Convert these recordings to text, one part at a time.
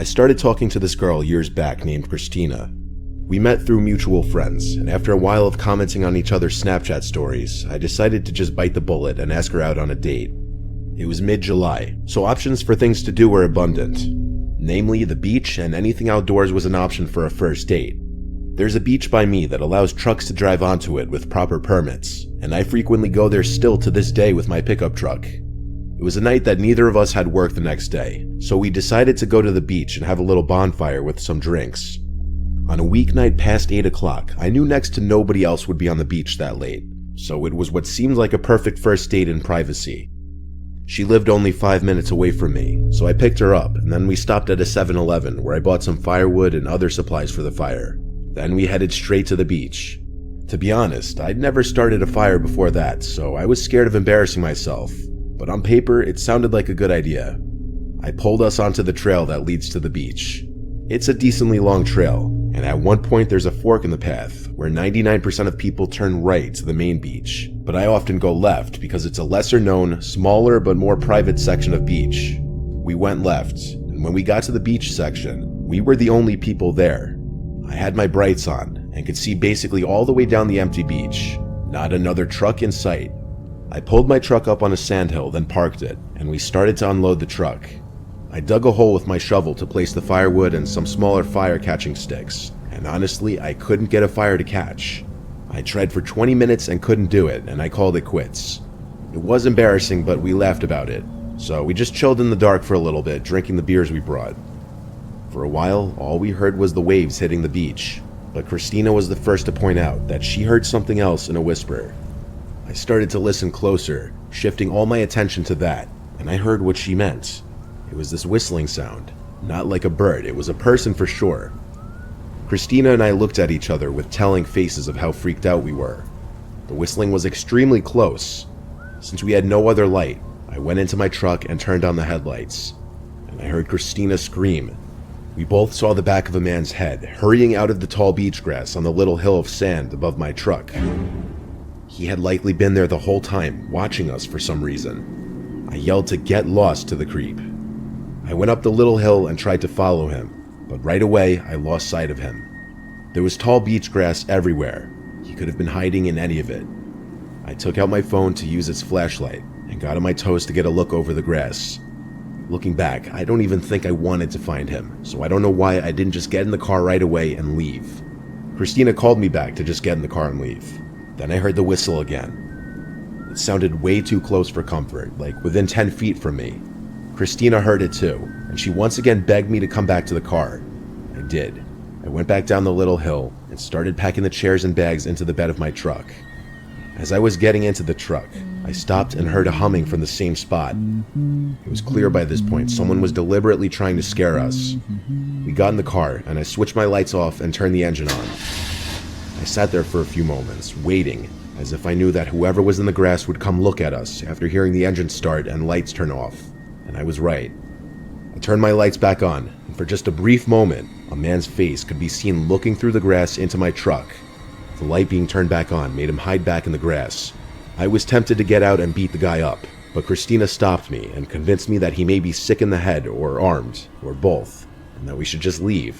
I started talking to this girl years back named Christina. We met through mutual friends, and after a while of commenting on each other's Snapchat stories, I decided to just bite the bullet and ask her out on a date. It was mid-July, so options for things to do were abundant. Namely, the beach and anything outdoors was an option for a first date. There's a beach by me that allows trucks to drive onto it with proper permits, and I frequently go there still to this day with my pickup truck. It was a night that neither of us had work the next day, so we decided to go to the beach and have a little bonfire with some drinks. On a weeknight past 8 o'clock, I knew next to nobody else would be on the beach that late, so it was what seemed like a perfect first date in privacy. She lived only 5 minutes away from me, so I picked her up, and then we stopped at a 7-Eleven where I bought some firewood and other supplies for the fire. Then we headed straight to the beach. To be honest, I'd never started a fire before that, so I was scared of embarrassing myself, but on paper it sounded like a good idea. I pulled us onto the trail that leads to the beach. It's a decently long trail, and at one point there's a fork in the path where 99% of people turn right to the main beach, but I often go left because it's a lesser known, smaller but more private section of beach. We went left, and when we got to the beach section, we were the only people there. I had my brights on and could see basically all the way down the empty beach. Not another truck in sight. I pulled my truck up on a sandhill, then parked it, and we started to unload the truck. I dug a hole with my shovel to place the firewood and some smaller fire-catching sticks, and honestly, I couldn't get a fire to catch. I tried for 20 minutes and couldn't do it, and I called it quits. It was embarrassing, but we laughed about it, so we just chilled in the dark for a little bit, drinking the beers we brought. For a while, all we heard was the waves hitting the beach, but Christina was the first to point out that she heard something else in a whisper. I started to listen closer, shifting all my attention to that, and I heard what she meant. It was this whistling sound. Not like a bird, it was a person for sure. Christina and I looked at each other with telling faces of how freaked out we were. The whistling was extremely close. Since we had no other light, I went into my truck and turned on the headlights, and I heard Christina scream. We both saw the back of a man's head hurrying out of the tall beach grass on the little hill of sand above my truck. He had likely been there the whole time, watching us for some reason. I yelled to get lost to the creep. I went up the little hill and tried to follow him, but right away I lost sight of him. There was tall beach grass everywhere. He could have been hiding in any of it. I took out my phone to use its flashlight and got on my toes to get a look over the grass. Looking back, I don't even think I wanted to find him, so I don't know why I didn't just get in the car right away and leave. Christina called me back to just get in the car and leave. Then I heard the whistle again. It sounded way too close for comfort, like within 10 feet from me. Christina heard it too, and she once again begged me to come back to the car. I did. I went back down the little hill and started packing the chairs and bags into the bed of my truck. As I was getting into the truck, I stopped and heard a humming from the same spot. It was clear by this point someone was deliberately trying to scare us. We got in the car, and I switched my lights off and turned the engine on. I sat there for a few moments, waiting, as if I knew that whoever was in the grass would come look at us after hearing the engine start and lights turn off. And I was right. I turned my lights back on, and for just a brief moment, a man's face could be seen looking through the grass into my truck. The light being turned back on made him hide back in the grass. I was tempted to get out and beat the guy up, but Christina stopped me and convinced me that he may be sick in the head or armed, or both, and that we should just leave.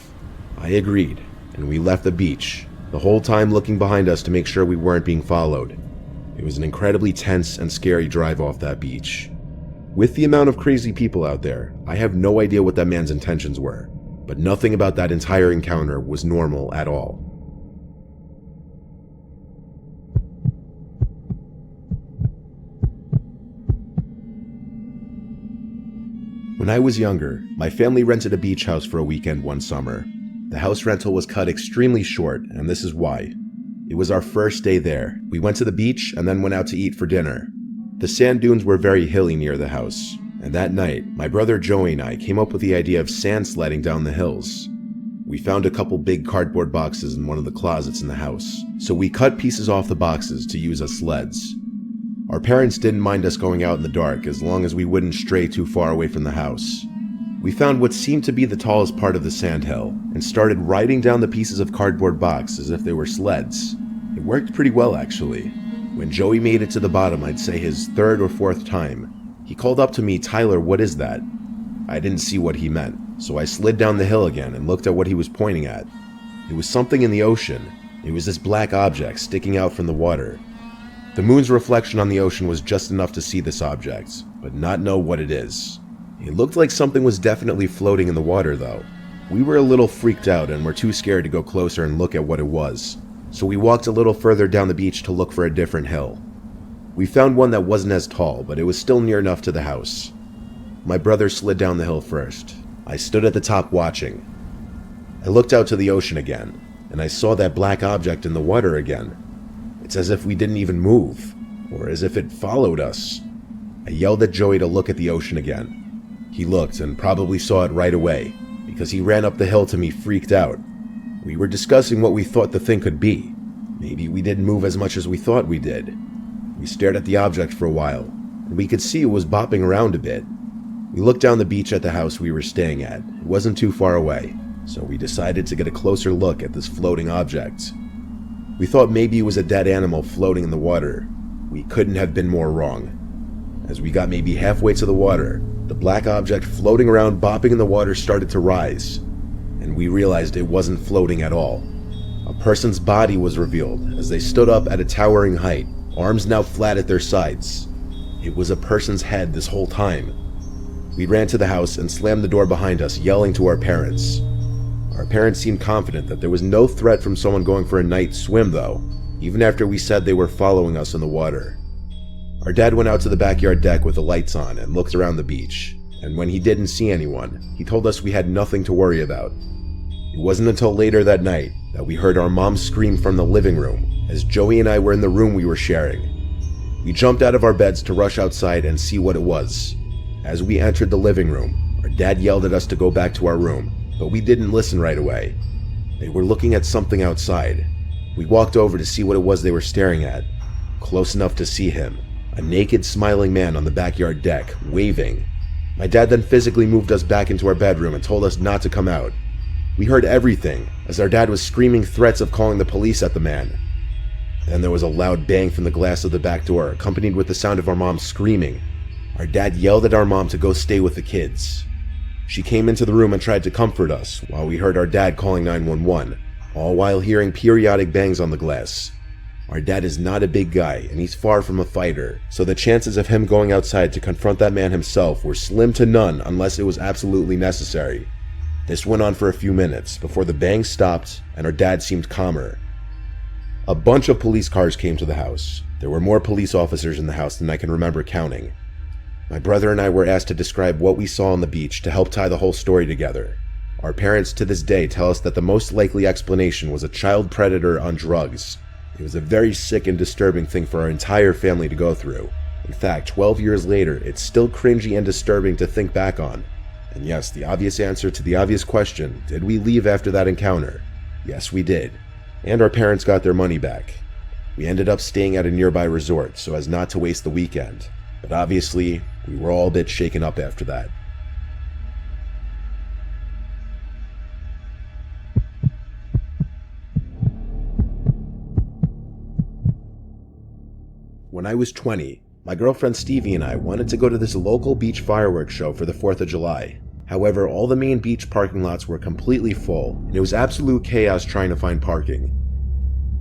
I agreed, and we left the beach, the whole time looking behind us to make sure we weren't being followed. It was an incredibly tense and scary drive off that beach. With the amount of crazy people out there, I have no idea what that man's intentions were, but nothing about that entire encounter was normal at all. When I was younger, my family rented a beach house for a weekend one summer. The house rental was cut extremely short, and this is why. It was our first day there. We went to the beach and then went out to eat for dinner. The sand dunes were very hilly near the house, and that night, my brother Joey and I came up with the idea of sand sledding down the hills. We found a couple big cardboard boxes in one of the closets in the house, so we cut pieces off the boxes to use as sleds. Our parents didn't mind us going out in the dark as long as we wouldn't stray too far away from the house. We found what seemed to be the tallest part of the sandhill and started riding down the pieces of cardboard box as if they were sleds. It worked pretty well, actually. When Joey made it to the bottom, I'd say his third or fourth time, he called up to me, "Tyler, what is that?" I didn't see what he meant, so I slid down the hill again and looked at what he was pointing at. It was something in the ocean. It was this black object sticking out from the water. The moon's reflection on the ocean was just enough to see this object, but not know what it is. It looked like something was definitely floating in the water though. We were a little freaked out and were too scared to go closer and look at what it was, so we walked a little further down the beach to look for a different hill. We found one that wasn't as tall, but it was still near enough to the house. My brother slid down the hill first. I stood at the top watching. I looked out to the ocean again, and I saw that black object in the water again. It's as if we didn't even move, or as if it followed us. I yelled at Joey to look at the ocean again. He looked and probably saw it right away, because he ran up the hill to me freaked out. We were discussing what we thought the thing could be. Maybe we didn't move as much as we thought we did. We stared at the object for a while, and we could see it was bopping around a bit. We looked down the beach at the house we were staying at. It wasn't too far away, so we decided to get a closer look at this floating object. We thought maybe it was a dead animal floating in the water. We couldn't have been more wrong. As we got maybe halfway to the water, the black object floating around bopping in the water started to rise, and we realized it wasn't floating at all. A person's body was revealed as they stood up at a towering height, arms now flat at their sides. It was a person's head this whole time. We ran to the house and slammed the door behind us, yelling to our parents. Our parents seemed confident that there was no threat from someone going for a night swim though, even after we said they were following us in the water. Our dad went out to the backyard deck with the lights on and looked around the beach, and when he didn't see anyone, he told us we had nothing to worry about. It wasn't until later that night that we heard our mom scream from the living room as Joey and I were in the room we were sharing. We jumped out of our beds to rush outside and see what it was. As we entered the living room, our dad yelled at us to go back to our room, but we didn't listen right away. They were looking at something outside. We walked over to see what it was they were staring at. Close enough to see him, a naked, smiling man on the backyard deck, waving. My dad then physically moved us back into our bedroom and told us not to come out. We heard everything, as our dad was screaming threats of calling the police at the man. Then there was a loud bang from the glass of the back door, accompanied with the sound of our mom screaming. Our dad yelled at our mom to go stay with the kids. She came into the room and tried to comfort us, while we heard our dad calling 911, all while hearing periodic bangs on the glass. Our dad is not a big guy, and he's far from a fighter, so the chances of him going outside to confront that man himself were slim to none unless it was absolutely necessary. This went on for a few minutes before the bangs stopped and our dad seemed calmer. A bunch of police cars came to the house. There were more police officers in the house than I can remember counting. My brother and I were asked to describe what we saw on the beach to help tie the whole story together. Our parents to this day tell us that the most likely explanation was a child predator on drugs. It was a very sick and disturbing thing for our entire family to go through. In fact, 12 years later, it's still cringy and disturbing to think back on. And yes, the obvious answer to the obvious question, did we leave after that encounter? Yes, we did. And our parents got their money back. We ended up staying at a nearby resort so as not to waste the weekend. But obviously, we were all a bit shaken up after that. When I was 20, my girlfriend Stevie and I wanted to go to this local beach fireworks show for the 4th of July. However, all the main beach parking lots were completely full, and it was absolute chaos trying to find parking.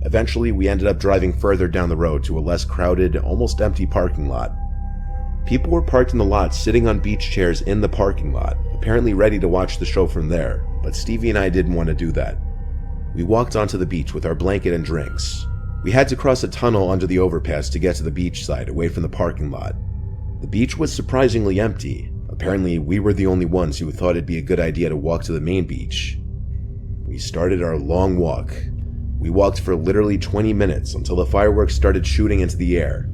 Eventually, we ended up driving further down the road to a less crowded, almost empty parking lot. People were parked in the lot sitting on beach chairs in the parking lot, apparently ready to watch the show from there, but Stevie and I didn't want to do that. We walked onto the beach with our blanket and drinks. We had to cross a tunnel under the overpass to get to the beach side, away from the parking lot. The beach was surprisingly empty. Apparently, we were the only ones who thought it'd be a good idea to walk to the main beach. We started our long walk. We walked for literally 20 minutes until the fireworks started shooting into the air.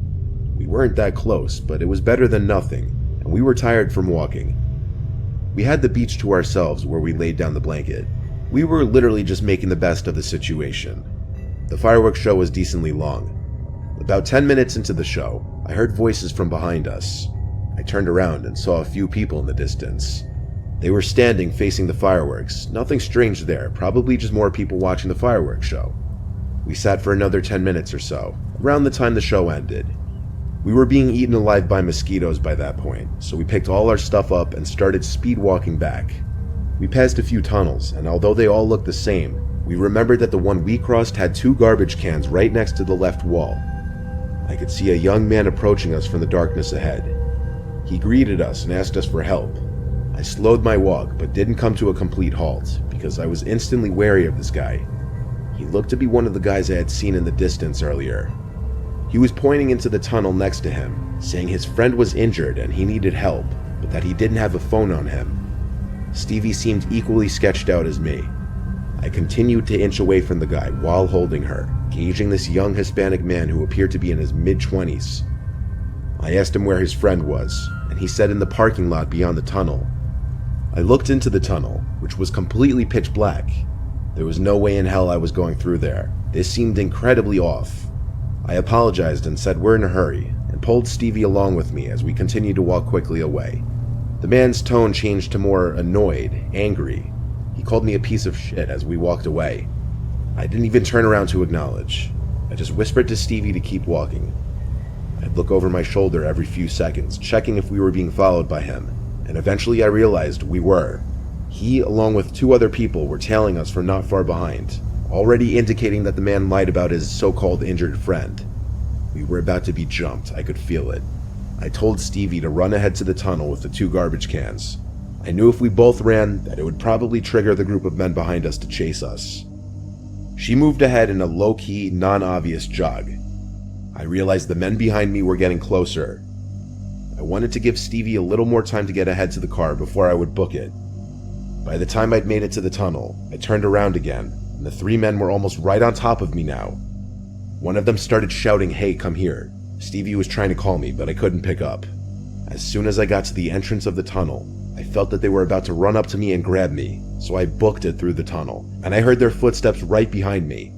We weren't that close, but it was better than nothing, and we were tired from walking. We had the beach to ourselves where we laid down the blanket. We were literally just making the best of the situation. The fireworks show was decently long. About 10 minutes into the show, I heard voices from behind us. I turned around and saw a few people in the distance. They were standing facing the fireworks, nothing strange there, probably just more people watching the fireworks show. We sat for another 10 minutes or so, around the time the show ended. We were being eaten alive by mosquitoes by that point, so we picked all our stuff up and started speed walking back. We passed a few tunnels, and although they all looked the same, we remembered that the one we crossed had 2 garbage cans right next to the left wall. I could see a young man approaching us from the darkness ahead. He greeted us and asked us for help. I slowed my walk, but didn't come to a complete halt, because I was instantly wary of this guy. He looked to be one of the guys I had seen in the distance earlier. He was pointing into the tunnel next to him, saying his friend was injured and he needed help, but that he didn't have a phone on him. Stevie seemed equally sketched out as me. I continued to inch away from the guy while holding her, gauging this young Hispanic man who appeared to be in his mid-20s. I asked him where his friend was, and he said in the parking lot beyond the tunnel. I looked into the tunnel, which was completely pitch black. There was no way in hell I was going through there. This seemed incredibly off. I apologized and said we're in a hurry, and pulled Stevie along with me as we continued to walk quickly away. The man's tone changed to more annoyed, angry. He called me a piece of shit as we walked away. I didn't even turn around to acknowledge. I just whispered to Stevie to keep walking. I'd look over my shoulder every few seconds, checking if we were being followed by him, and eventually I realized we were. He, along with 2 other people, were tailing us from not far behind, already indicating that the man lied about his so-called injured friend. We were about to be jumped, I could feel it. I told Stevie to run ahead to the tunnel with the 2 garbage cans. I knew if we both ran, that it would probably trigger the group of men behind us to chase us. She moved ahead in a low-key, non-obvious jog. I realized the men behind me were getting closer. I wanted to give Stevie a little more time to get ahead to the car before I would book it. By the time I'd made it to the tunnel, I turned around again, and the 3 men were almost right on top of me now. One of them started shouting, "Hey, come here." Stevie was trying to call me, but I couldn't pick up. As soon as I got to the entrance of the tunnel, I felt that they were about to run up to me and grab me, so I booked it through the tunnel, and I heard their footsteps right behind me.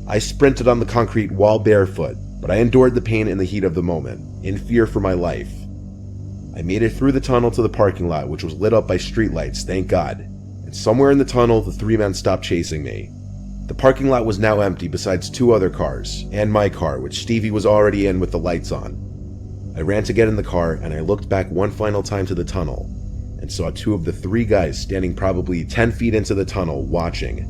I sprinted on the concrete wall barefoot, but I endured the pain in the heat of the moment, in fear for my life. I made it through the tunnel to the parking lot, which was lit up by streetlights, thank God, and somewhere in the tunnel the 3 men stopped chasing me. The parking lot was now empty besides 2 other cars, and my car, which Stevie was already in with the lights on. I ran to get in the car, and I looked back one final time to the tunnel, and saw 2 of the 3 guys standing probably 10 feet into the tunnel, watching.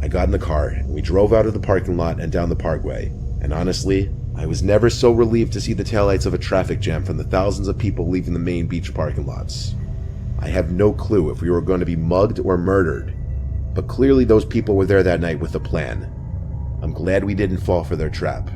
I got in the car, and we drove out of the parking lot and down the parkway, and honestly, I was never so relieved to see the taillights of a traffic jam from the thousands of people leaving the main beach parking lots. I have no clue if we were going to be mugged or murdered, but clearly those people were there that night with a plan. I'm glad we didn't fall for their trap.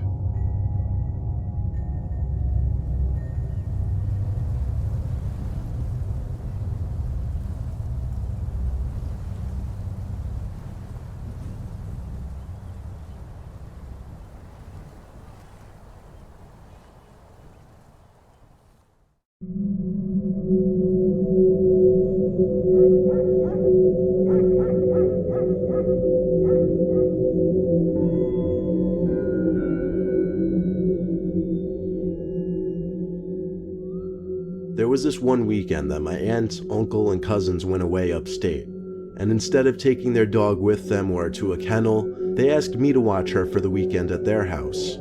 There was this one weekend that my aunt, uncle, and cousins went away upstate, and instead of taking their dog with them or to a kennel, they asked me to watch her for the weekend at their house.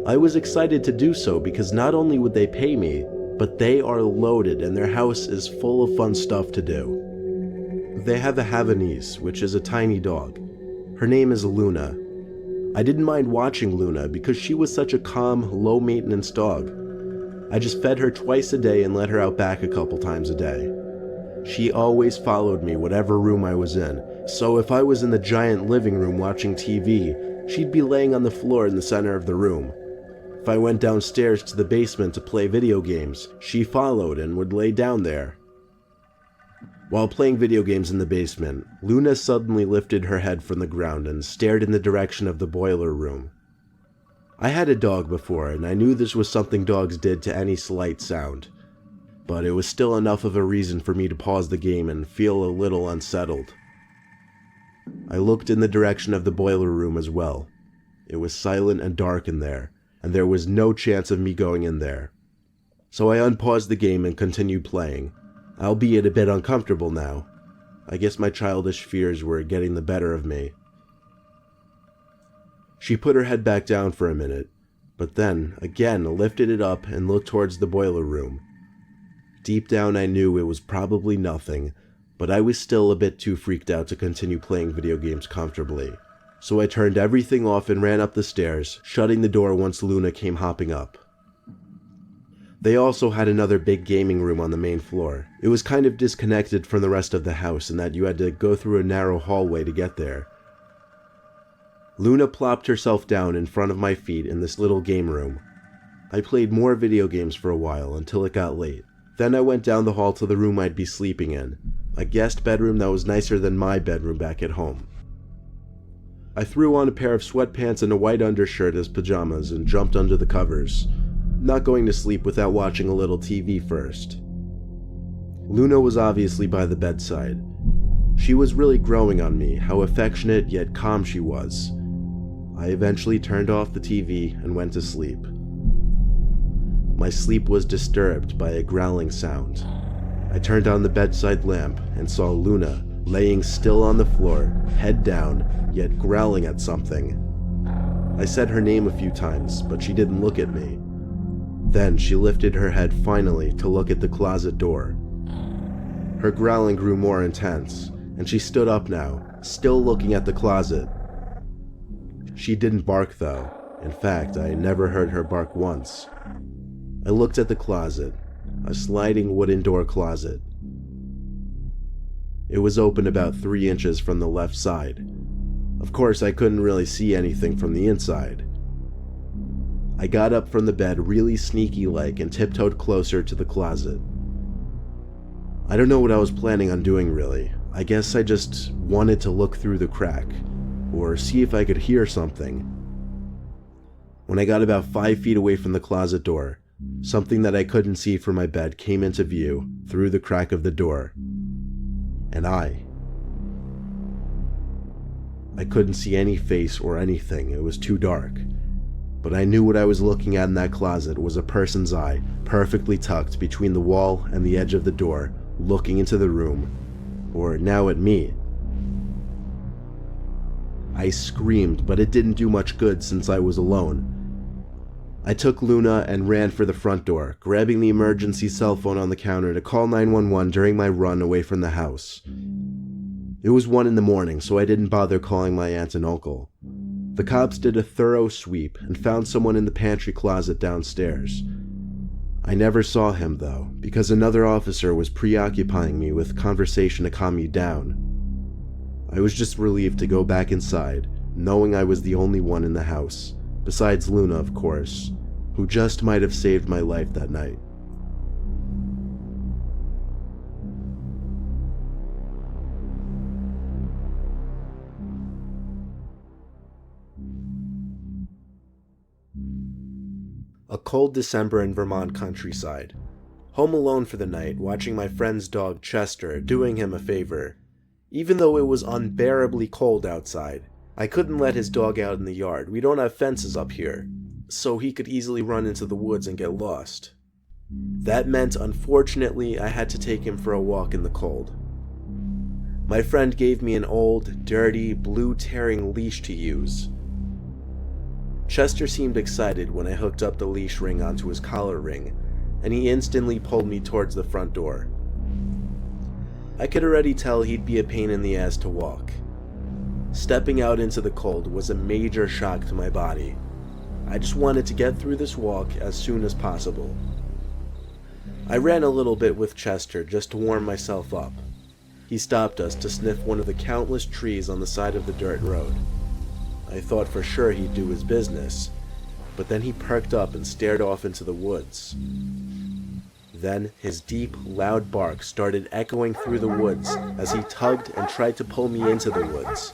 I was excited to do so because not only would they pay me, but they are loaded and their house is full of fun stuff to do. They have a Havanese, which is a tiny dog. Her name is Luna. I didn't mind watching Luna because she was such a calm, low-maintenance dog. I just fed her twice a day and let her out back a couple times a day. She always followed me whatever room I was in, so if I was in the giant living room watching TV, she'd be laying on the floor in the center of the room. If I went downstairs to the basement to play video games, she followed and would lay down there. While playing video games in the basement, Luna suddenly lifted her head from the ground and stared in the direction of the boiler room. I had a dog before, and I knew this was something dogs did to any slight sound, but it was still enough of a reason for me to pause the game and feel a little unsettled. I looked in the direction of the boiler room as well. It was silent and dark in there, and there was no chance of me going in there. So I unpaused the game and continued playing, albeit a bit uncomfortable now. I guess my childish fears were getting the better of me. She put her head back down for a minute, but then, again, lifted it up and looked towards the boiler room. Deep down I knew it was probably nothing, but I was still a bit too freaked out to continue playing video games comfortably. So I turned everything off and ran up the stairs, shutting the door once Luna came hopping up. They also had another big gaming room on the main floor. It was kind of disconnected from the rest of the house in that you had to go through a narrow hallway to get there. Luna plopped herself down in front of my feet in this little game room. I played more video games for a while until it got late. Then I went down the hall to the room I'd be sleeping in, a guest bedroom that was nicer than my bedroom back at home. I threw on a pair of sweatpants and a white undershirt as pajamas and jumped under the covers, not going to sleep without watching a little TV first. Luna was obviously by the bedside. She was really growing on me, how affectionate yet calm she was. I eventually turned off the TV and went to sleep. My sleep was disturbed by a growling sound. I turned on the bedside lamp and saw Luna laying still on the floor, head down, yet growling at something. I said her name a few times, but she didn't look at me. Then she lifted her head finally to look at the closet door. Her growling grew more intense, and she stood up now, still looking at the closet. She didn't bark though. In fact, I never heard her bark once. I looked at the closet, a sliding wooden door closet. It was open about 3 inches from the left side. Of course, I couldn't really see anything from the inside. I got up from the bed really sneaky-like and tiptoed closer to the closet. I don't know what I was planning on doing really. I guess I just wanted to look through the crack, or see if I could hear something. When I got about 5 feet away from the closet door, something that I couldn't see from my bed came into view through the crack of the door. And I couldn't see any face or anything, it was too dark. But I knew what I was looking at in that closet was a person's eye, perfectly tucked between the wall and the edge of the door, looking into the room, or now at me. I screamed, but it didn't do much good since I was alone. I took Luna and ran for the front door, grabbing the emergency cell phone on the counter to call 911 during my run away from the house. It was 1 in the morning, so I didn't bother calling my aunt and uncle. The cops did a thorough sweep and found someone in the pantry closet downstairs. I never saw him though, because another officer was preoccupying me with conversation to calm me down. I was just relieved to go back inside, knowing I was the only one in the house, besides Luna of course, who just might have saved my life that night. A cold December in Vermont countryside. Home alone for the night, watching my friend's dog Chester, doing him a favor. Even though it was unbearably cold outside, I couldn't let his dog out in the yard. We don't have fences up here, so he could easily run into the woods and get lost. That meant, unfortunately, I had to take him for a walk in the cold. My friend gave me an old, dirty, blue tearing leash to use. Chester seemed excited when I hooked up the leash ring onto his collar ring, and he instantly pulled me towards the front door. I could already tell he'd be a pain in the ass to walk. Stepping out into the cold was a major shock to my body. I just wanted to get through this walk as soon as possible. I ran a little bit with Chester just to warm myself up. He stopped us to sniff one of the countless trees on the side of the dirt road. I thought for sure he'd do his business, but then he perked up and stared off into the woods. Then his deep, loud bark started echoing through the woods as he tugged and tried to pull me into the woods.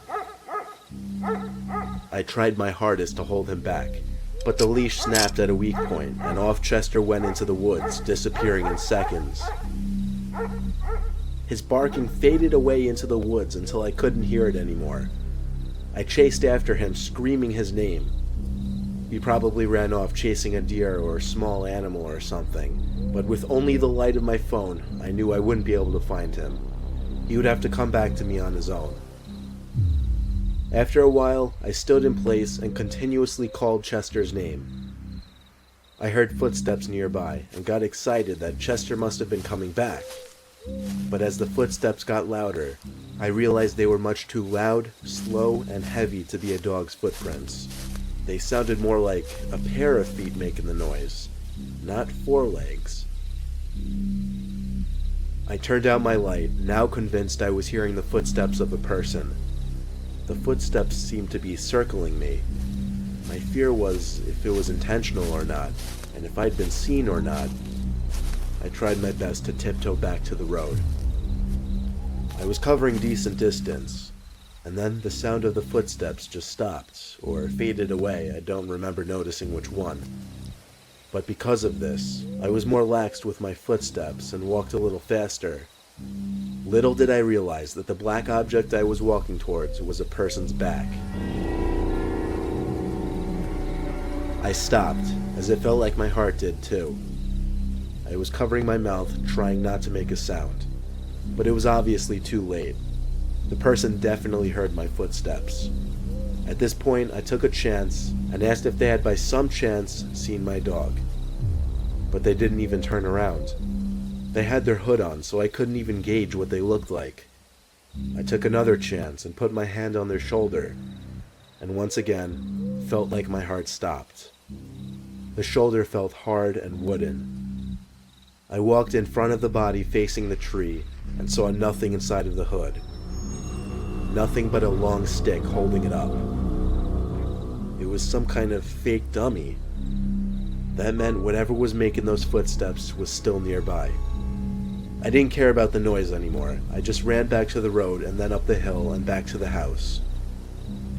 I tried my hardest to hold him back, but the leash snapped at a weak point, and off Chester went into the woods, disappearing in seconds. His barking faded away into the woods until I couldn't hear it anymore. I chased after him, screaming his name. He probably ran off chasing a deer or a small animal or something, but with only the light of my phone, I knew I wouldn't be able to find him. He would have to come back to me on his own. After a while, I stood in place and continuously called Chester's name. I heard footsteps nearby and got excited that Chester must have been coming back. But as the footsteps got louder, I realized they were much too loud, slow, and heavy to be a dog's footprints. They sounded more like a pair of feet making the noise, not 4 legs. I turned out my light, now convinced I was hearing the footsteps of a person. The footsteps seemed to be circling me. My fear was if it was intentional or not, and if I'd been seen or not. I tried my best to tiptoe back to the road. I was covering decent distance, and then the sound of the footsteps just stopped, or faded away. I don't remember noticing which one. But because of this, I was more laxed with my footsteps and walked a little faster. Little did I realize that the black object I was walking towards was a person's back. I stopped, as it felt like my heart did too. I was covering my mouth, trying not to make a sound, but it was obviously too late. The person definitely heard my footsteps. At this point, I took a chance and asked if they had by some chance seen my dog. But they didn't even turn around. They had their hood on, so I couldn't even gauge what they looked like. I took another chance and put my hand on their shoulder, and once again, felt like my heart stopped. The shoulder felt hard and wooden. I walked in front of the body facing the tree and saw nothing inside of the hood. Nothing but a long stick holding it up. It was some kind of fake dummy. That meant whatever was making those footsteps was still nearby. I didn't care about the noise anymore. I just ran back to the road and then up the hill and back to the house.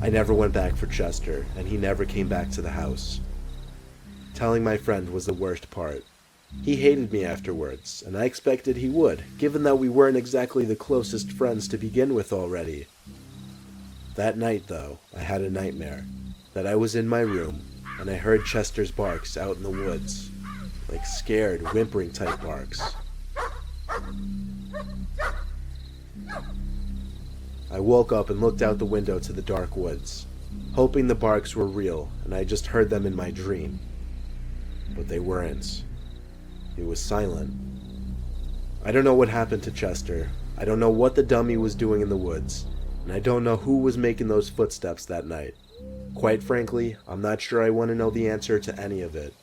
I never went back for Chester, and he never came back to the house. Telling my friend was the worst part. He hated me afterwards, and I expected he would, given that we weren't exactly the closest friends to begin with already. That night, though, I had a nightmare. That I was in my room, and I heard Chester's barks out in the woods, like scared, whimpering type barks. I woke up and looked out the window to the dark woods, hoping the barks were real and I just heard them in my dream. But they weren't. It was silent. I don't know what happened to Chester. I don't know what the dummy was doing in the woods, and I don't know who was making those footsteps that night. Quite frankly, I'm not sure I want to know the answer to any of it.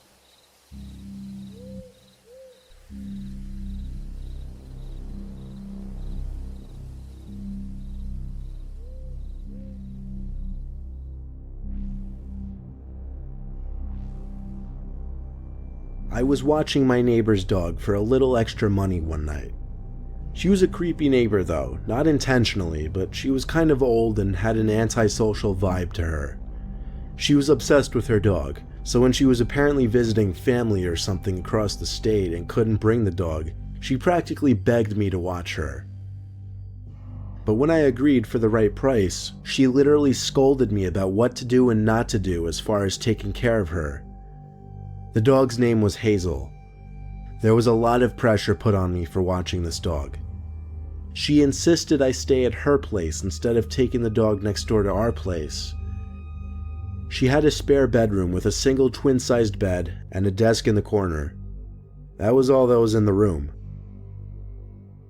I was watching my neighbor's dog for a little extra money one night. She was a creepy neighbor though, not intentionally, but she was kind of old and had an antisocial vibe to her. She was obsessed with her dog, so when she was apparently visiting family or something across the state and couldn't bring the dog, she practically begged me to watch her. But when I agreed for the right price, she literally scolded me about what to do and not to do as far as taking care of her. The dog's name was Hazel. There was a lot of pressure put on me for watching this dog. She insisted I stay at her place instead of taking the dog next door to our place. She had a spare bedroom with a single twin-sized bed and a desk in the corner. That was all that was in the room.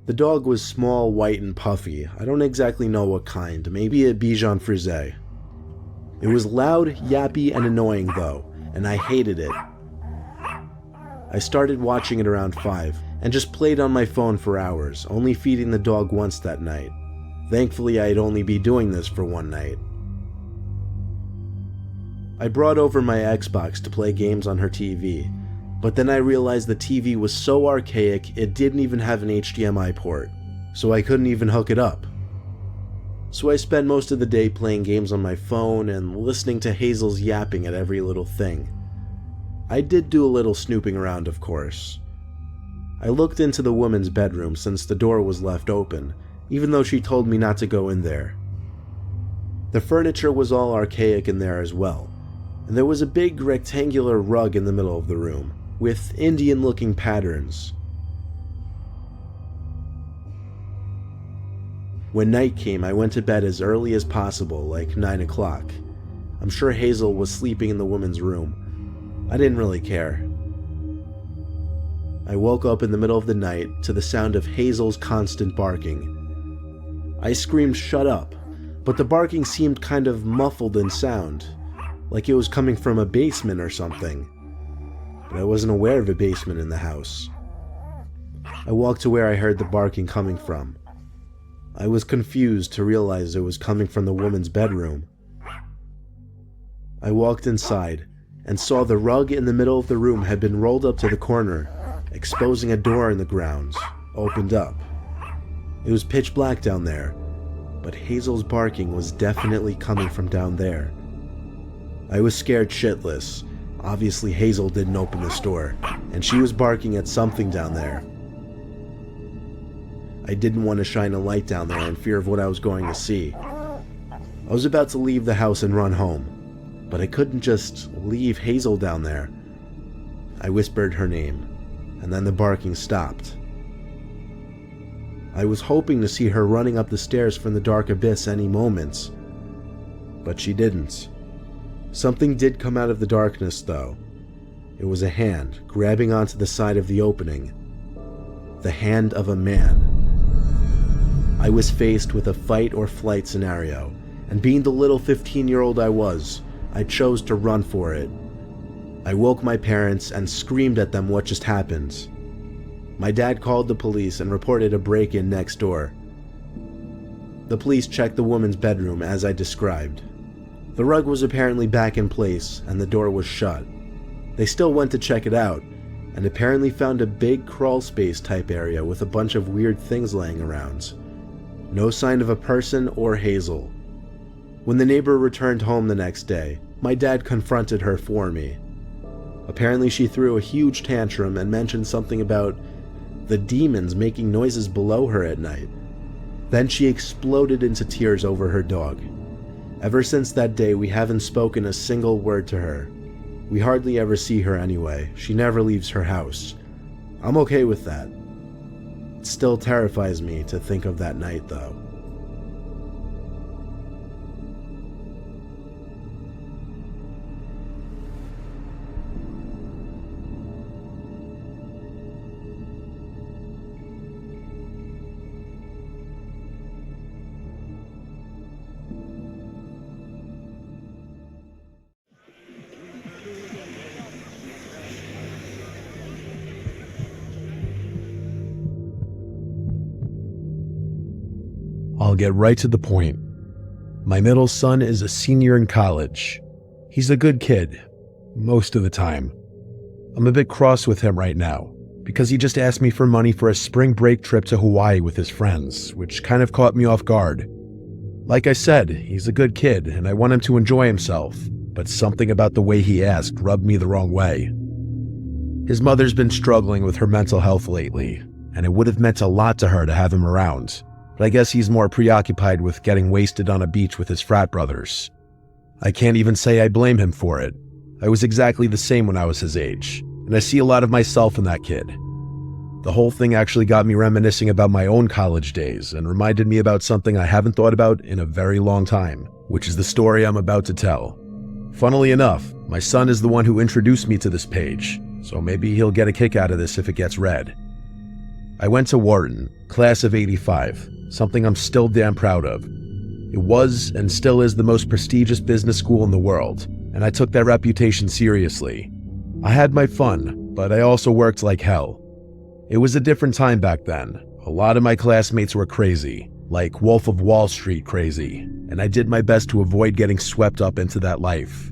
The dog was small, white, and puffy. I don't exactly know what kind, maybe a Bichon Frise. It was loud, yappy, and annoying though, and I hated it. I started watching it around 5, and just played on my phone for hours, only feeding the dog once that night. Thankfully, I'd only be doing this for one night. I brought over my Xbox to play games on her TV, but then I realized the TV was so archaic it didn't even have an HDMI port, so I couldn't even hook it up. So I spent most of the day playing games on my phone and listening to Hazel's yapping at every little thing. I did do a little snooping around, of course. I looked into the woman's bedroom since the door was left open, even though she told me not to go in there. The furniture was all archaic in there as well, and there was a big rectangular rug in the middle of the room, with Indian-looking patterns. When night came, I went to bed as early as possible, like 9 o'clock. I'm sure Hazel was sleeping in the woman's room. I didn't really care. I woke up in the middle of the night to the sound of Hazel's constant barking. I screamed, "Shut up," but the barking seemed kind of muffled in sound, like it was coming from a basement or something. But I wasn't aware of a basement in the house. I walked to where I heard the barking coming from. I was confused to realize it was coming from the woman's bedroom. I walked inside and saw the rug in the middle of the room had been rolled up to the corner, exposing a door in the grounds, opened up. It was pitch black down there, but Hazel's barking was definitely coming from down there. I was scared shitless. Obviously Hazel didn't open this door, and she was barking at something down there. I didn't want to shine a light down there in fear of what I was going to see. I was about to leave the house and run home, but I couldn't just leave Hazel down there. I whispered her name, and then the barking stopped. I was hoping to see her running up the stairs from the dark abyss any moment, but she didn't. Something did come out of the darkness, though. It was a hand grabbing onto the side of the opening. The hand of a man. I was faced with a fight or flight scenario, and being the little 15-year-old I was, I chose to run for it. I woke my parents and screamed at them what just happened. My dad called the police and reported a break-in next door. The police checked the woman's bedroom as I described. The rug was apparently back in place and the door was shut. They still went to check it out, and apparently found a big crawl space type area with a bunch of weird things laying around. No sign of a person or Hazel. When the neighbor returned home the next day, my dad confronted her for me. Apparently she threw a huge tantrum and mentioned something about the demons making noises below her at night. Then she exploded into tears over her dog. Ever since that day, we haven't spoken a single word to her. We hardly ever see her anyway. She never leaves her house. I'm okay with that. It still terrifies me to think of that night, though. I'll get right to the point. My middle son is a senior in college. He's a good kid, most of the time. I'm a bit cross with him right now, because he just asked me for money for a spring break trip to Hawaii with his friends, which kind of caught me off guard. Like I said, he's a good kid, and I want him to enjoy himself, but something about the way he asked rubbed me the wrong way. His mother's been struggling with her mental health lately, and it would have meant a lot to her to have him around. But I guess he's more preoccupied with getting wasted on a beach with his frat brothers. I can't even say I blame him for it. I was exactly the same when I was his age, and I see a lot of myself in that kid. The whole thing actually got me reminiscing about my own college days and reminded me about something I haven't thought about in a very long time, which is the story I'm about to tell. Funnily enough, my son is the one who introduced me to this page, so maybe he'll get a kick out of this if it gets read. I went to Wharton, class of '85. Something I'm still damn proud of. It was and still is the most prestigious business school in the world, and I took that reputation seriously. I had my fun, but I also worked like hell. It was a different time back then. A lot of my classmates were crazy, like Wolf of Wall Street crazy, and I did my best to avoid getting swept up into that life.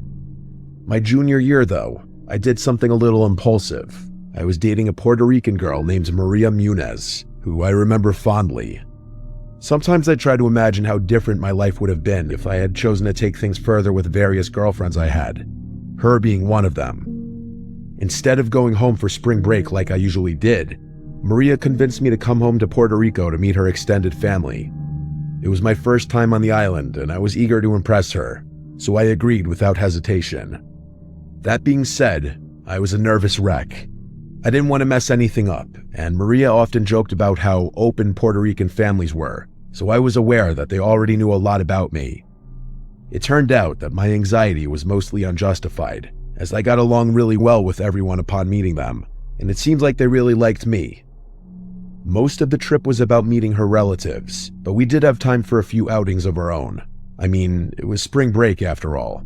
My junior year, though, I did something a little impulsive. I was dating a Puerto Rican girl named Maria Munez, who I remember fondly. Sometimes I try to imagine how different my life would have been if I had chosen to take things further with various girlfriends I had, her being one of them. Instead of going home for spring break like I usually did, Maria convinced me to come home to Puerto Rico to meet her extended family. It was my first time on the island, and I was eager to impress her, so I agreed without hesitation. That being said, I was a nervous wreck. I didn't want to mess anything up, and Maria often joked about how open Puerto Rican families were, so I was aware that they already knew a lot about me. It turned out that my anxiety was mostly unjustified, as I got along really well with everyone upon meeting them. and it seemed like they really liked me. Most of the trip was about meeting her relatives, but we did have time for a few outings of our own. I mean, it was spring break after all.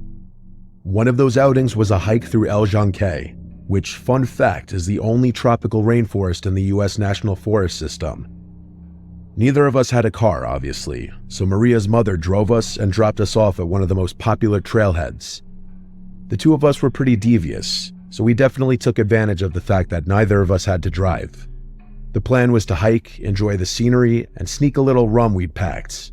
One of those outings was a hike through El Janqué, which, fun fact, is the only tropical rainforest in the US National Forest System. Neither of us had a car, obviously, so Maria's mother drove us and dropped us off at one of the most popular trailheads. The two of us were pretty devious, so we definitely took advantage of the fact that neither of us had to drive. The plan was to hike, enjoy the scenery, and sneak a little rum we'd packed.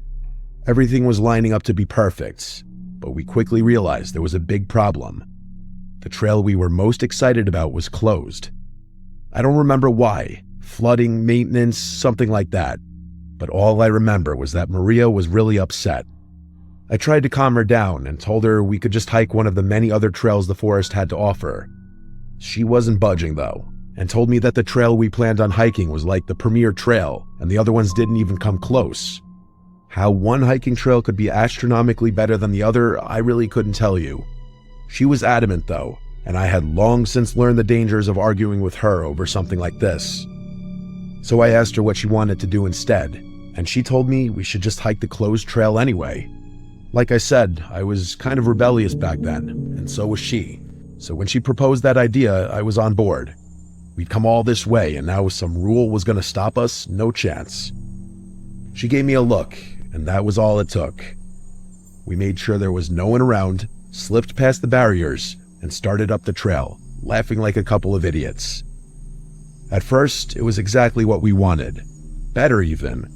Everything was lining up to be perfect, but we quickly realized there was a big problem. The trail we were most excited about was closed. I don't remember why, flooding, maintenance, something like that. But all I remember was that Maria was really upset. I tried to calm her down and told her we could just hike one of the many other trails the forest had to offer. She wasn't budging though, and told me that the trail we planned on hiking was like the premier trail, and the other ones didn't even come close. How one hiking trail could be astronomically better than the other, I really couldn't tell you. She was adamant though, and I had long since learned the dangers of arguing with her over something like this. So I asked her what she wanted to do instead, and she told me we should just hike the closed trail anyway. Like I said, I was kind of rebellious back then, and so was she. So when she proposed that idea, I was on board. We'd come all this way, and now some rule was going to stop us? No chance. She gave me a look, and that was all it took. We made sure there was no one around, slipped past the barriers, and started up the trail, laughing like a couple of idiots. At first, it was exactly what we wanted. Better even.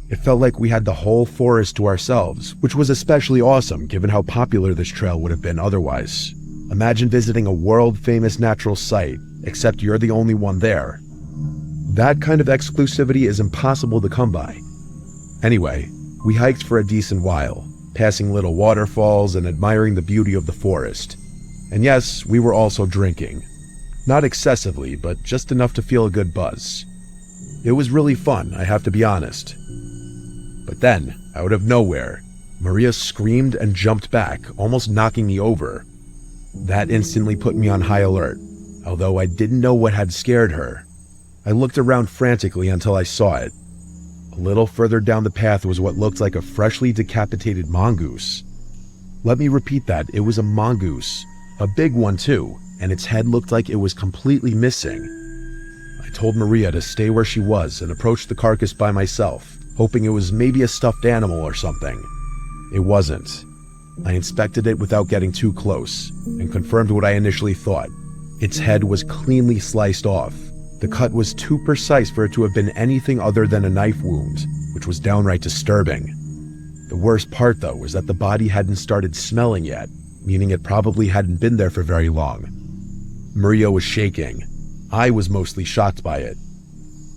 It felt like we had the whole forest to ourselves, which was especially awesome given how popular this trail would have been otherwise. Imagine visiting a world-famous natural site, except you're the only one there. That kind of exclusivity is impossible to come by. Anyway, we hiked for a decent while, passing little waterfalls and admiring the beauty of the forest. And yes, we were also drinking. Not excessively, but just enough to feel a good buzz. It was really fun, I have to be honest. But then, out of nowhere, Maria screamed and jumped back, almost knocking me over. That instantly put me on high alert, although I didn't know what had scared her. I looked around frantically until I saw it. A little further down the path was what looked like a freshly decapitated mongoose. Let me repeat that, it was a mongoose. A big one too, and its head looked like it was completely missing. I told Maria to stay where she was and approached the carcass by myself, hoping it was maybe a stuffed animal or something. It wasn't. I inspected it without getting too close, and confirmed what I initially thought. Its head was cleanly sliced off. The cut was too precise for it to have been anything other than a knife wound, which was downright disturbing. The worst part though was that the body hadn't started smelling yet, meaning it probably hadn't been there for very long. Maria was shaking. I was mostly shocked by it.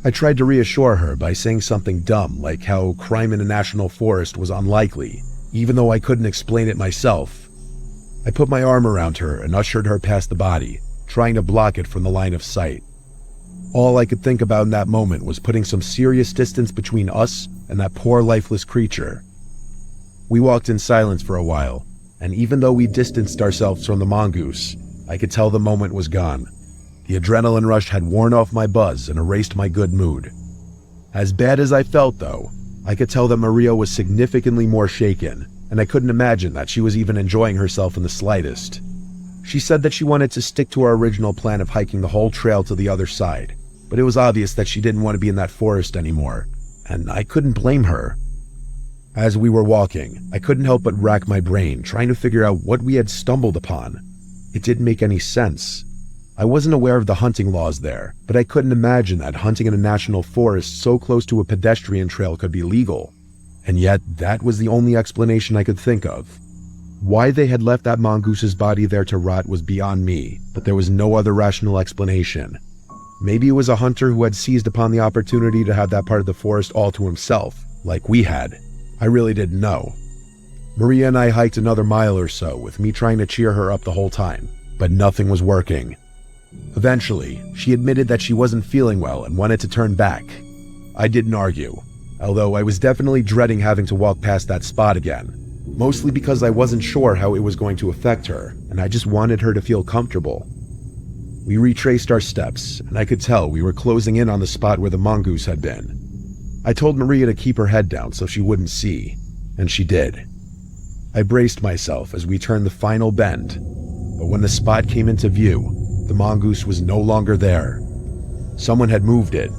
I tried to reassure her by saying something dumb like how crime in a national forest was unlikely, even though I couldn't explain it myself. I put my arm around her and ushered her past the body, trying to block it from the line of sight. All I could think about in that moment was putting some serious distance between us and that poor lifeless creature. We walked in silence for a while, and even though we distanced ourselves from the mongoose, I could tell the moment was gone. The adrenaline rush had worn off my buzz and erased my good mood. As bad as I felt though, I could tell that Maria was significantly more shaken, and I couldn't imagine that she was even enjoying herself in the slightest. She said that she wanted to stick to our original plan of hiking the whole trail to the other side, but it was obvious that she didn't want to be in that forest anymore, and I couldn't blame her. As we were walking, I couldn't help but rack my brain trying to figure out what we had stumbled upon. It didn't make any sense. I wasn't aware of the hunting laws there, but I couldn't imagine that hunting in a national forest so close to a pedestrian trail could be legal. And yet, that was the only explanation I could think of. Why they had left that mongoose's body there to rot was beyond me, but there was no other rational explanation. Maybe it was a hunter who had seized upon the opportunity to have that part of the forest all to himself, like we had. I really didn't know. Maria and I hiked another mile or so, with me trying to cheer her up the whole time, but nothing was working. Eventually, she admitted that she wasn't feeling well and wanted to turn back. I didn't argue, although I was definitely dreading having to walk past that spot again, mostly because I wasn't sure how it was going to affect her, and I just wanted her to feel comfortable. We retraced our steps, and I could tell we were closing in on the spot where the mongoose had been. I told Maria to keep her head down so she wouldn't see, and she did. I braced myself as we turned the final bend, but when the spot came into view, the mongoose was no longer there. Someone had moved it.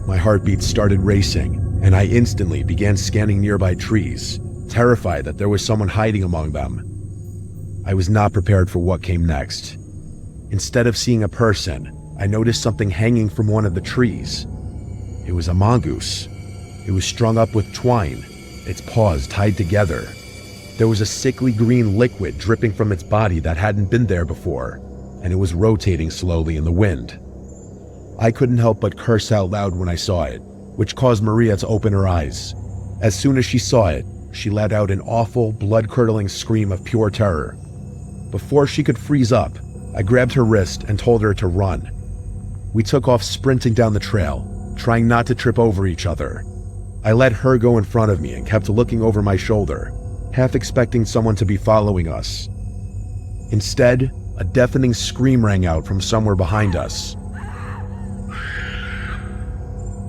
My heartbeat started racing, and I instantly began scanning nearby trees, terrified that there was someone hiding among them. I was not prepared for what came next. Instead of seeing a person, I noticed something hanging from one of the trees. It was a mongoose. It was strung up with twine, its paws tied together. There was a sickly green liquid dripping from its body that hadn't been there before, and it was rotating slowly in the wind. I couldn't help but curse out loud when I saw it, which caused Maria to open her eyes. As soon as she saw it, she let out an awful, blood-curdling scream of pure terror. Before she could freeze up, I grabbed her wrist and told her to run. We took off sprinting down the trail, trying not to trip over each other. I let her go in front of me and kept looking over my shoulder, half expecting someone to be following us. Instead, a deafening scream rang out from somewhere behind us.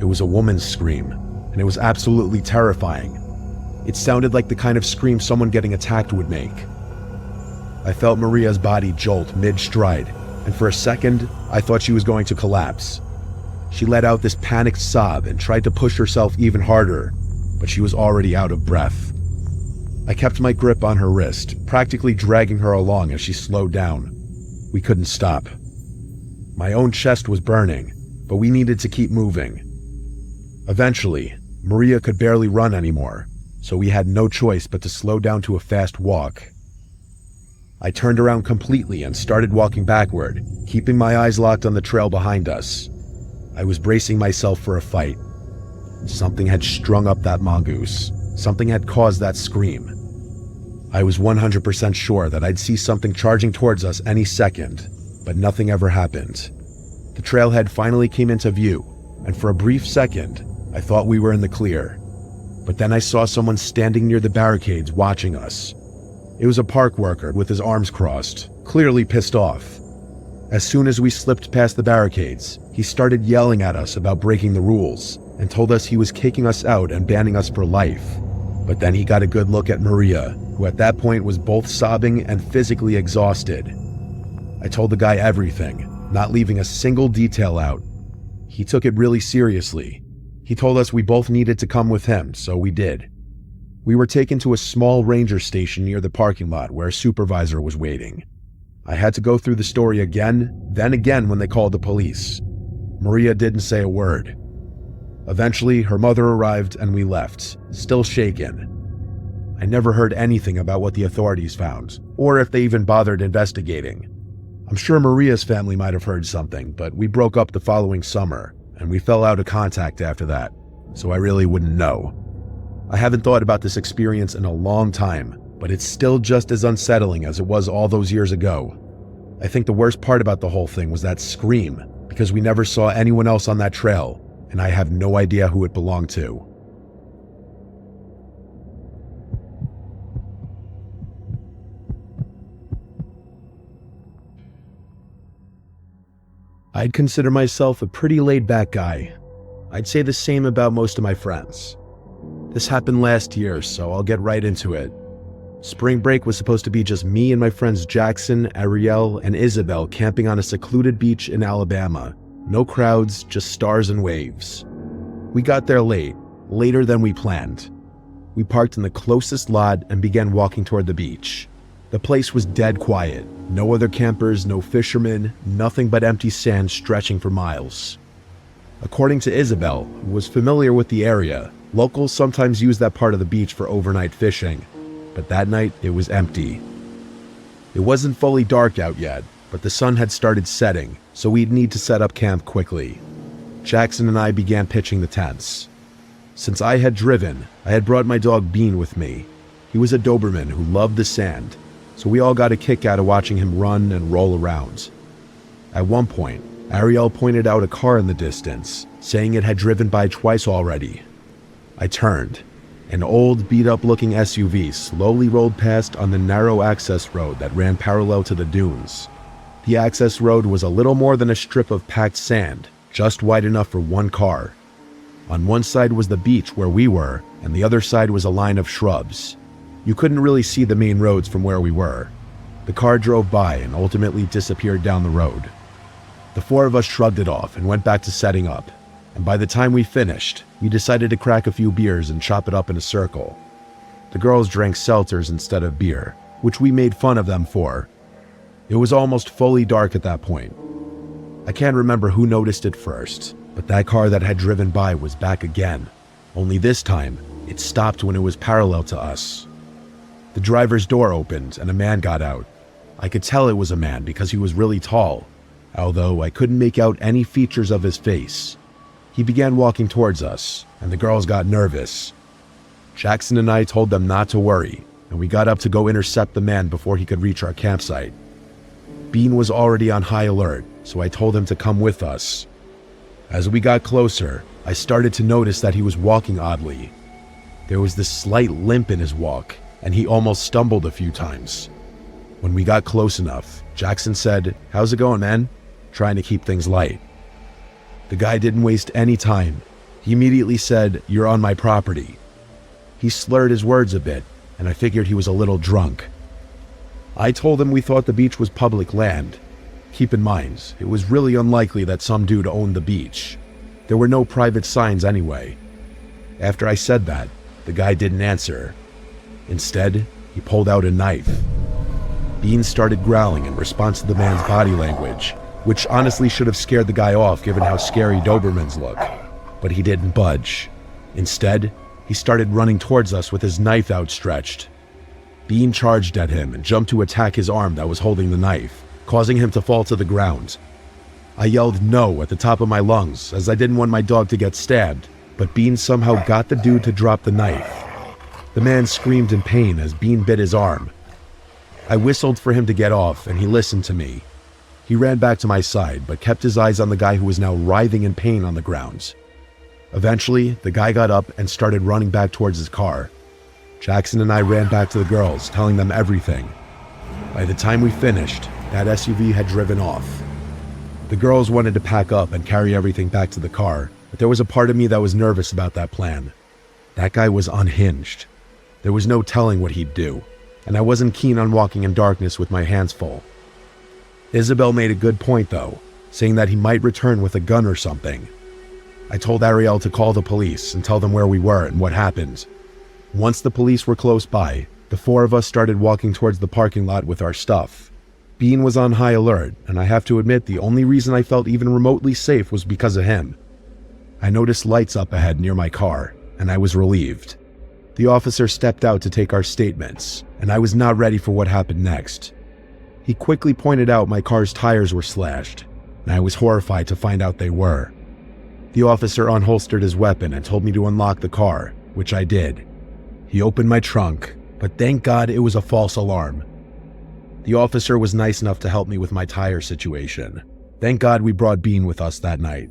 It was a woman's scream, and it was absolutely terrifying. It sounded like the kind of scream someone getting attacked would make. I felt Maria's body jolt mid-stride, and for a second, I thought she was going to collapse. She let out this panicked sob and tried to push herself even harder, but she was already out of breath. I kept my grip on her wrist, practically dragging her along as she slowed down. We couldn't stop. My own chest was burning, but we needed to keep moving. Eventually, Maria could barely run anymore, so we had no choice but to slow down to a fast walk. I turned around completely and started walking backward, keeping my eyes locked on the trail behind us. I was bracing myself for a fight. Something had strung up that mongoose. Something had caused that scream. I was 100% sure that I'd see something charging towards us any second, but nothing ever happened. The trailhead finally came into view, and for a brief second, I thought we were in the clear. But then I saw someone standing near the barricades watching us. It was a park worker with his arms crossed, clearly pissed off. As soon as we slipped past the barricades, he started yelling at us about breaking the rules and told us he was kicking us out and banning us for life. But then he got a good look at Maria, who at that point was both sobbing and physically exhausted. I told the guy everything, not leaving a single detail out. He took it really seriously. He told us we both needed to come with him, so we did. We were taken to a small ranger station near the parking lot where a supervisor was waiting. I had to go through the story again, then again when they called the police. Maria didn't say a word. Eventually, her mother arrived and we left, still shaken. I never heard anything about what the authorities found, or if they even bothered investigating. I'm sure Maria's family might have heard something, but we broke up the following summer, and we fell out of contact after that, so I really wouldn't know. I haven't thought about this experience in a long time, but it's still just as unsettling as it was all those years ago. I think the worst part about the whole thing was that scream, because we never saw anyone else on that trail, and I have no idea who it belonged to. I'd consider myself a pretty laid-back guy. I'd say the same about most of my friends. This happened last year, so I'll get right into it. Spring break was supposed to be just me and my friends Jackson, Ariel, and Isabel camping on a secluded beach in Alabama. No crowds, just stars and waves. We got there late, later than we planned. We parked in the closest lot and began walking toward the beach. The place was dead quiet. No other campers, no fishermen, nothing but empty sand stretching for miles. According to Isabel, who was familiar with the area, locals sometimes use that part of the beach for overnight fishing, but that night it was empty. It wasn't fully dark out yet, but the sun had started setting, so we'd need to set up camp quickly. Jackson and I began pitching the tents. Since I had driven, I had brought my dog Bean with me. He was a Doberman who loved the sand, so we all got a kick out of watching him run and roll around. At one point, Ariel pointed out a car in the distance, saying it had driven by twice already. I turned. An old, beat-up looking SUV slowly rolled past on the narrow access road that ran parallel to the dunes. The access road was a little more than a strip of packed sand, just wide enough for one car. On one side was the beach where we were, and the other side was a line of shrubs. You couldn't really see the main roads from where we were. The car drove by and ultimately disappeared down the road. The four of us shrugged it off and went back to setting up, and by the time we finished, we decided to crack a few beers and chop it up in a circle. The girls drank seltzers instead of beer, which we made fun of them for. It was almost fully dark at that point. I can't remember who noticed it first, but that car that had driven by was back again. Only this time, it stopped when it was parallel to us. The driver's door opened and a man got out. I could tell it was a man because he was really tall, although I couldn't make out any features of his face. He began walking towards us, and the girls got nervous. Jackson and I told them not to worry, and we got up to go intercept the man before he could reach our campsite. Bean was already on high alert, so I told him to come with us. As we got closer, I started to notice that he was walking oddly. There was this slight limp in his walk, and he almost stumbled a few times. When we got close enough, Jackson said, "How's it going, man?" trying to keep things light. The guy didn't waste any time. He immediately said, "You're on my property." He slurred his words a bit, and I figured he was a little drunk. I told him we thought the beach was public land. Keep in mind, it was really unlikely that some dude owned the beach. There were no private signs anyway. After I said that, the guy didn't answer. Instead, he pulled out a knife. Bean started growling in response to the man's body language, which honestly should have scared the guy off given how scary Dobermans look. But he didn't budge. Instead, he started running towards us with his knife outstretched. Bean charged at him and jumped to attack his arm that was holding the knife, causing him to fall to the ground. I yelled no at the top of my lungs as I didn't want my dog to get stabbed, but Bean somehow got the dude to drop the knife. The man screamed in pain as Bean bit his arm. I whistled for him to get off and he listened to me. He ran back to my side but kept his eyes on the guy who was now writhing in pain on the ground. Eventually, the guy got up and started running back towards his car. Jackson and I ran back to the girls, telling them everything. By the time we finished, that SUV had driven off. The girls wanted to pack up and carry everything back to the car, but there was a part of me that was nervous about that plan. That guy was unhinged. There was no telling what he'd do, and I wasn't keen on walking in darkness with my hands full. Isabel made a good point though, saying that he might return with a gun or something. I told Ariel to call the police and tell them where we were and what happened. Once the police were close by, the four of us started walking towards the parking lot with our stuff. Bean was on high alert, and I have to admit the only reason I felt even remotely safe was because of him. I noticed lights up ahead near my car, and I was relieved. The officer stepped out to take our statements, and I was not ready for what happened next. He quickly pointed out my car's tires were slashed, and I was horrified to find out they were. The officer unholstered his weapon and told me to unlock the car, which I did. He opened my trunk, but thank God it was a false alarm. The officer was nice enough to help me with my tire situation. Thank God we brought Bean with us that night.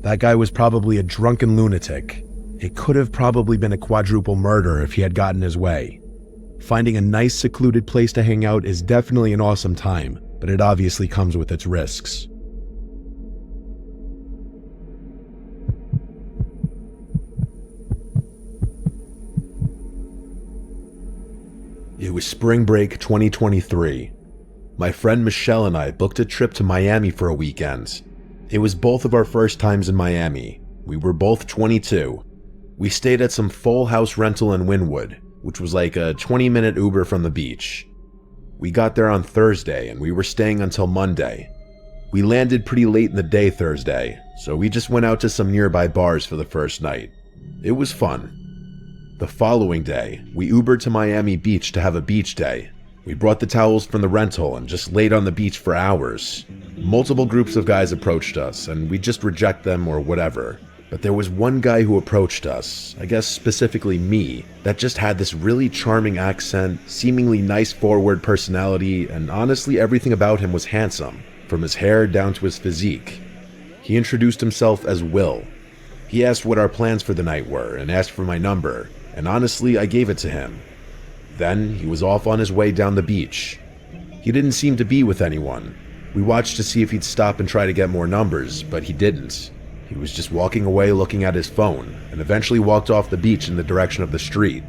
That guy was probably a drunken lunatic. It could have probably been a quadruple murder if he had gotten his way. Finding a nice secluded place to hang out is definitely an awesome time, but it obviously comes with its risks. It was spring break 2023. My friend Michelle and I booked a trip to Miami for a weekend. It was both of our first times in Miami. We were both 22. We stayed at some full house rental in Wynwood, which was like a 20-minute Uber from the beach. We got there on Thursday and we were staying until Monday. We landed pretty late in the day Thursday, so we just went out to some nearby bars for the first night. It was fun. The following day, we Ubered to Miami Beach to have a beach day. We brought the towels from the rental and just laid on the beach for hours. Multiple groups of guys approached us, and we just reject them or whatever. But there was one guy who approached us, I guess specifically me, that just had this really charming accent, seemingly nice forward personality, and honestly everything about him was handsome, from his hair down to his physique. He introduced himself as Will. He asked what our plans for the night were and asked for my number. And honestly, I gave it to him. Then he was off on his way down the beach. He didn't seem to be with anyone, We watched to see if he'd stop and try to get more numbers, but he didn't. He was just walking away looking at his phone, and eventually walked off the beach in the direction of the street.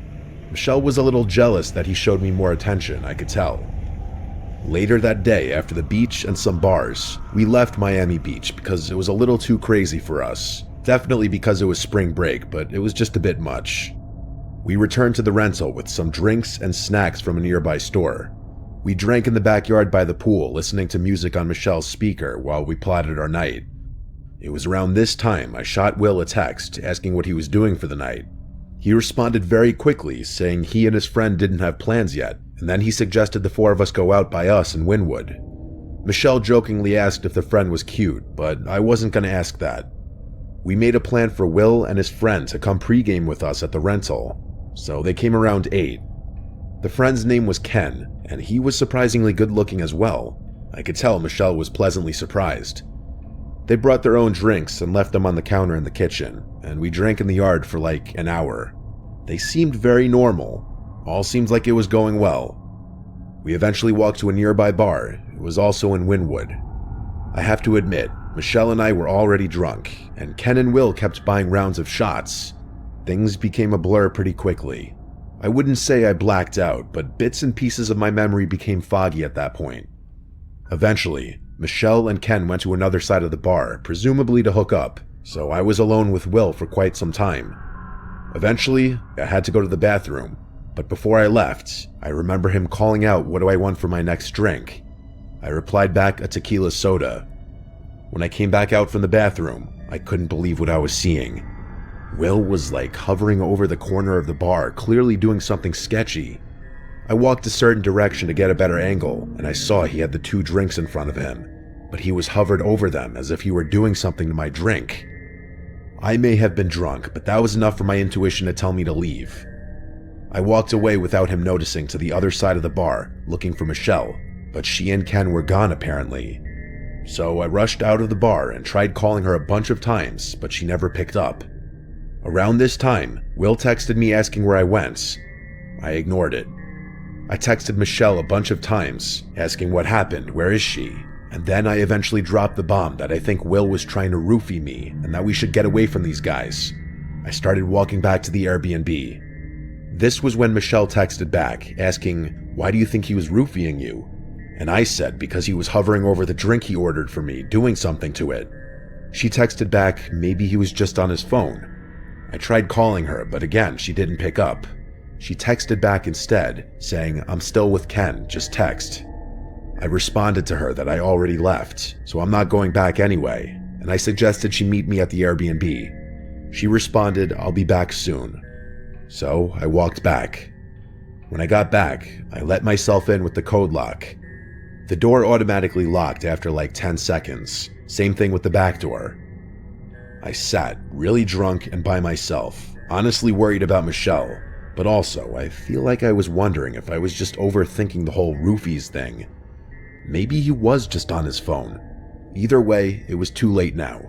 Michelle was a little jealous that he showed me more attention, I could tell. Later that day, after the beach and some bars, we left Miami Beach because it was a little too crazy for us. Definitely because it was spring break, but it was just a bit much. We returned to the rental with some drinks and snacks from a nearby store. We drank in the backyard by the pool, listening to music on Michelle's speaker while we plotted our night. It was around this time I shot Will a text asking what he was doing for the night. He responded very quickly, saying he and his friend didn't have plans yet, and then he suggested the four of us go out by us in Wynwood. Michelle jokingly asked if the friend was cute, but I wasn't going to ask that. We made a plan for Will and his friend to come pregame with us at the rental, so they came around 8. The friend's name was Ken, and he was surprisingly good looking as well. I could tell Michelle was pleasantly surprised. They brought their own drinks and left them on the counter in the kitchen, and we drank in the yard for like an hour. They seemed very normal. All seemed like it was going well. We eventually walked to a nearby bar. It was also in Wynwood. I have to admit, Michelle and I were already drunk, and Ken and Will kept buying rounds of shots. Things became a blur pretty quickly. I wouldn't say I blacked out, but bits and pieces of my memory became foggy at that point. Eventually, Michelle and Ken went to another side of the bar, presumably to hook up, so I was alone with Will for quite some time. Eventually, I had to go to the bathroom, but before I left, I remember him calling out, "What do I want for my next drink?" I replied back, "A tequila soda." When I came back out from the bathroom, I couldn't believe what I was seeing. Will was like hovering over the corner of the bar, clearly doing something sketchy. I walked a certain direction to get a better angle, and I saw he had the 2 drinks in front of him, but he was hovered over them as if he were doing something to my drink. I may have been drunk, but that was enough for my intuition to tell me to leave. I walked away without him noticing to the other side of the bar, looking for Michelle, but she and Ken were gone apparently. So I rushed out of the bar and tried calling her a bunch of times, but she never picked up. Around this time, Will texted me asking where I went. I ignored it. I texted Michelle a bunch of times, asking what happened, where is she? And then I eventually dropped the bomb that I think Will was trying to roofie me and that we should get away from these guys. I started walking back to the Airbnb. This was when Michelle texted back, asking, "Why do you think he was roofieing you?" And I said because he was hovering over the drink he ordered for me, doing something to it. She texted back, maybe he was just on his phone. I tried calling her, but again, she didn't pick up. She texted back instead, saying, "I'm still with Ken, just text." I responded to her that I already left, so I'm not going back anyway, and I suggested she meet me at the Airbnb. She responded, "I'll be back soon." So I walked back. When I got back, I let myself in with the code lock. The door automatically locked after like 10 seconds. Same thing with the back door. I sat, really drunk and by myself, honestly worried about Michelle, but also I feel like I was wondering if I was just overthinking the whole roofies thing. Maybe he was just on his phone. Either way, it was too late now.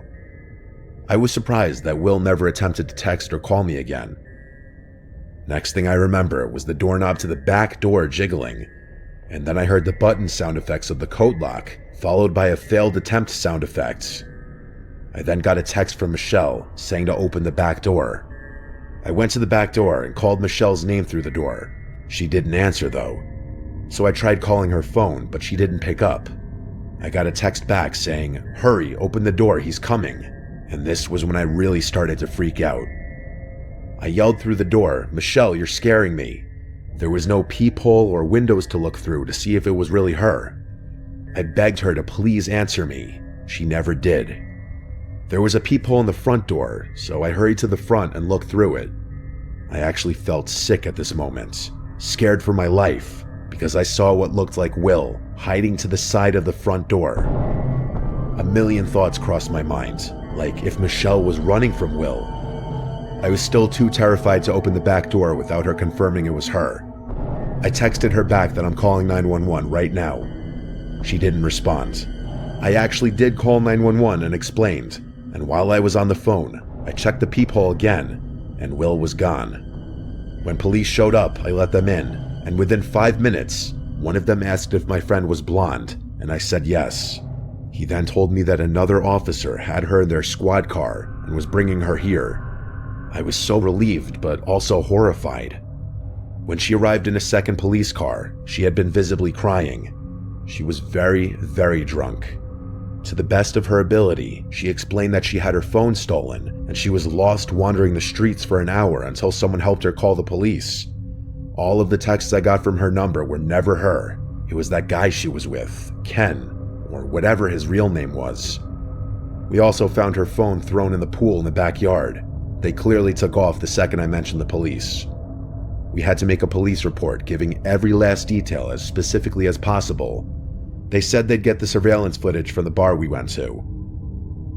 I was surprised that Will never attempted to text or call me again. Next thing I remember was the doorknob to the back door jiggling, and then I heard the button sound effects of the code lock, followed by a failed attempt sound effect. I then got a text from Michelle saying to open the back door. I went to the back door and called Michelle's name through the door. She didn't answer though. So I tried calling her phone, but she didn't pick up. I got a text back saying, "Hurry, open the door, he's coming." And this was when I really started to freak out. I yelled through the door, "Michelle, you're scaring me." There was no peephole or windows to look through to see if it was really her. I begged her to please answer me. She never did. There was a peephole in the front door, so I hurried to the front and looked through it. I actually felt sick at this moment, scared for my life, because I saw what looked like Will hiding to the side of the front door. A million thoughts crossed my mind, like if Michelle was running from Will. I was still too terrified to open the back door without her confirming it was her. I texted her back that I'm calling 911 right now. She didn't respond. I actually did call 911 and explained, and while I was on the phone, I checked the peephole again, and Will was gone. When police showed up, I let them in, and within 5 minutes, one of them asked if my friend was blonde, and I said yes. He then told me that another officer had her in their squad car and was bringing her here. I was so relieved, but also horrified. When she arrived in a second police car, she had been visibly crying. She was very, very drunk. To the best of her ability, she explained that she had her phone stolen and she was lost wandering the streets for an hour until someone helped her call the police. All of the texts I got from her number were never her. It was that guy she was with, Ken, or whatever his real name was. We also found her phone thrown in the pool in the backyard. They clearly took off the second I mentioned the police. We had to make a police report giving every last detail as specifically as possible. They said they'd get the surveillance footage from the bar we went to.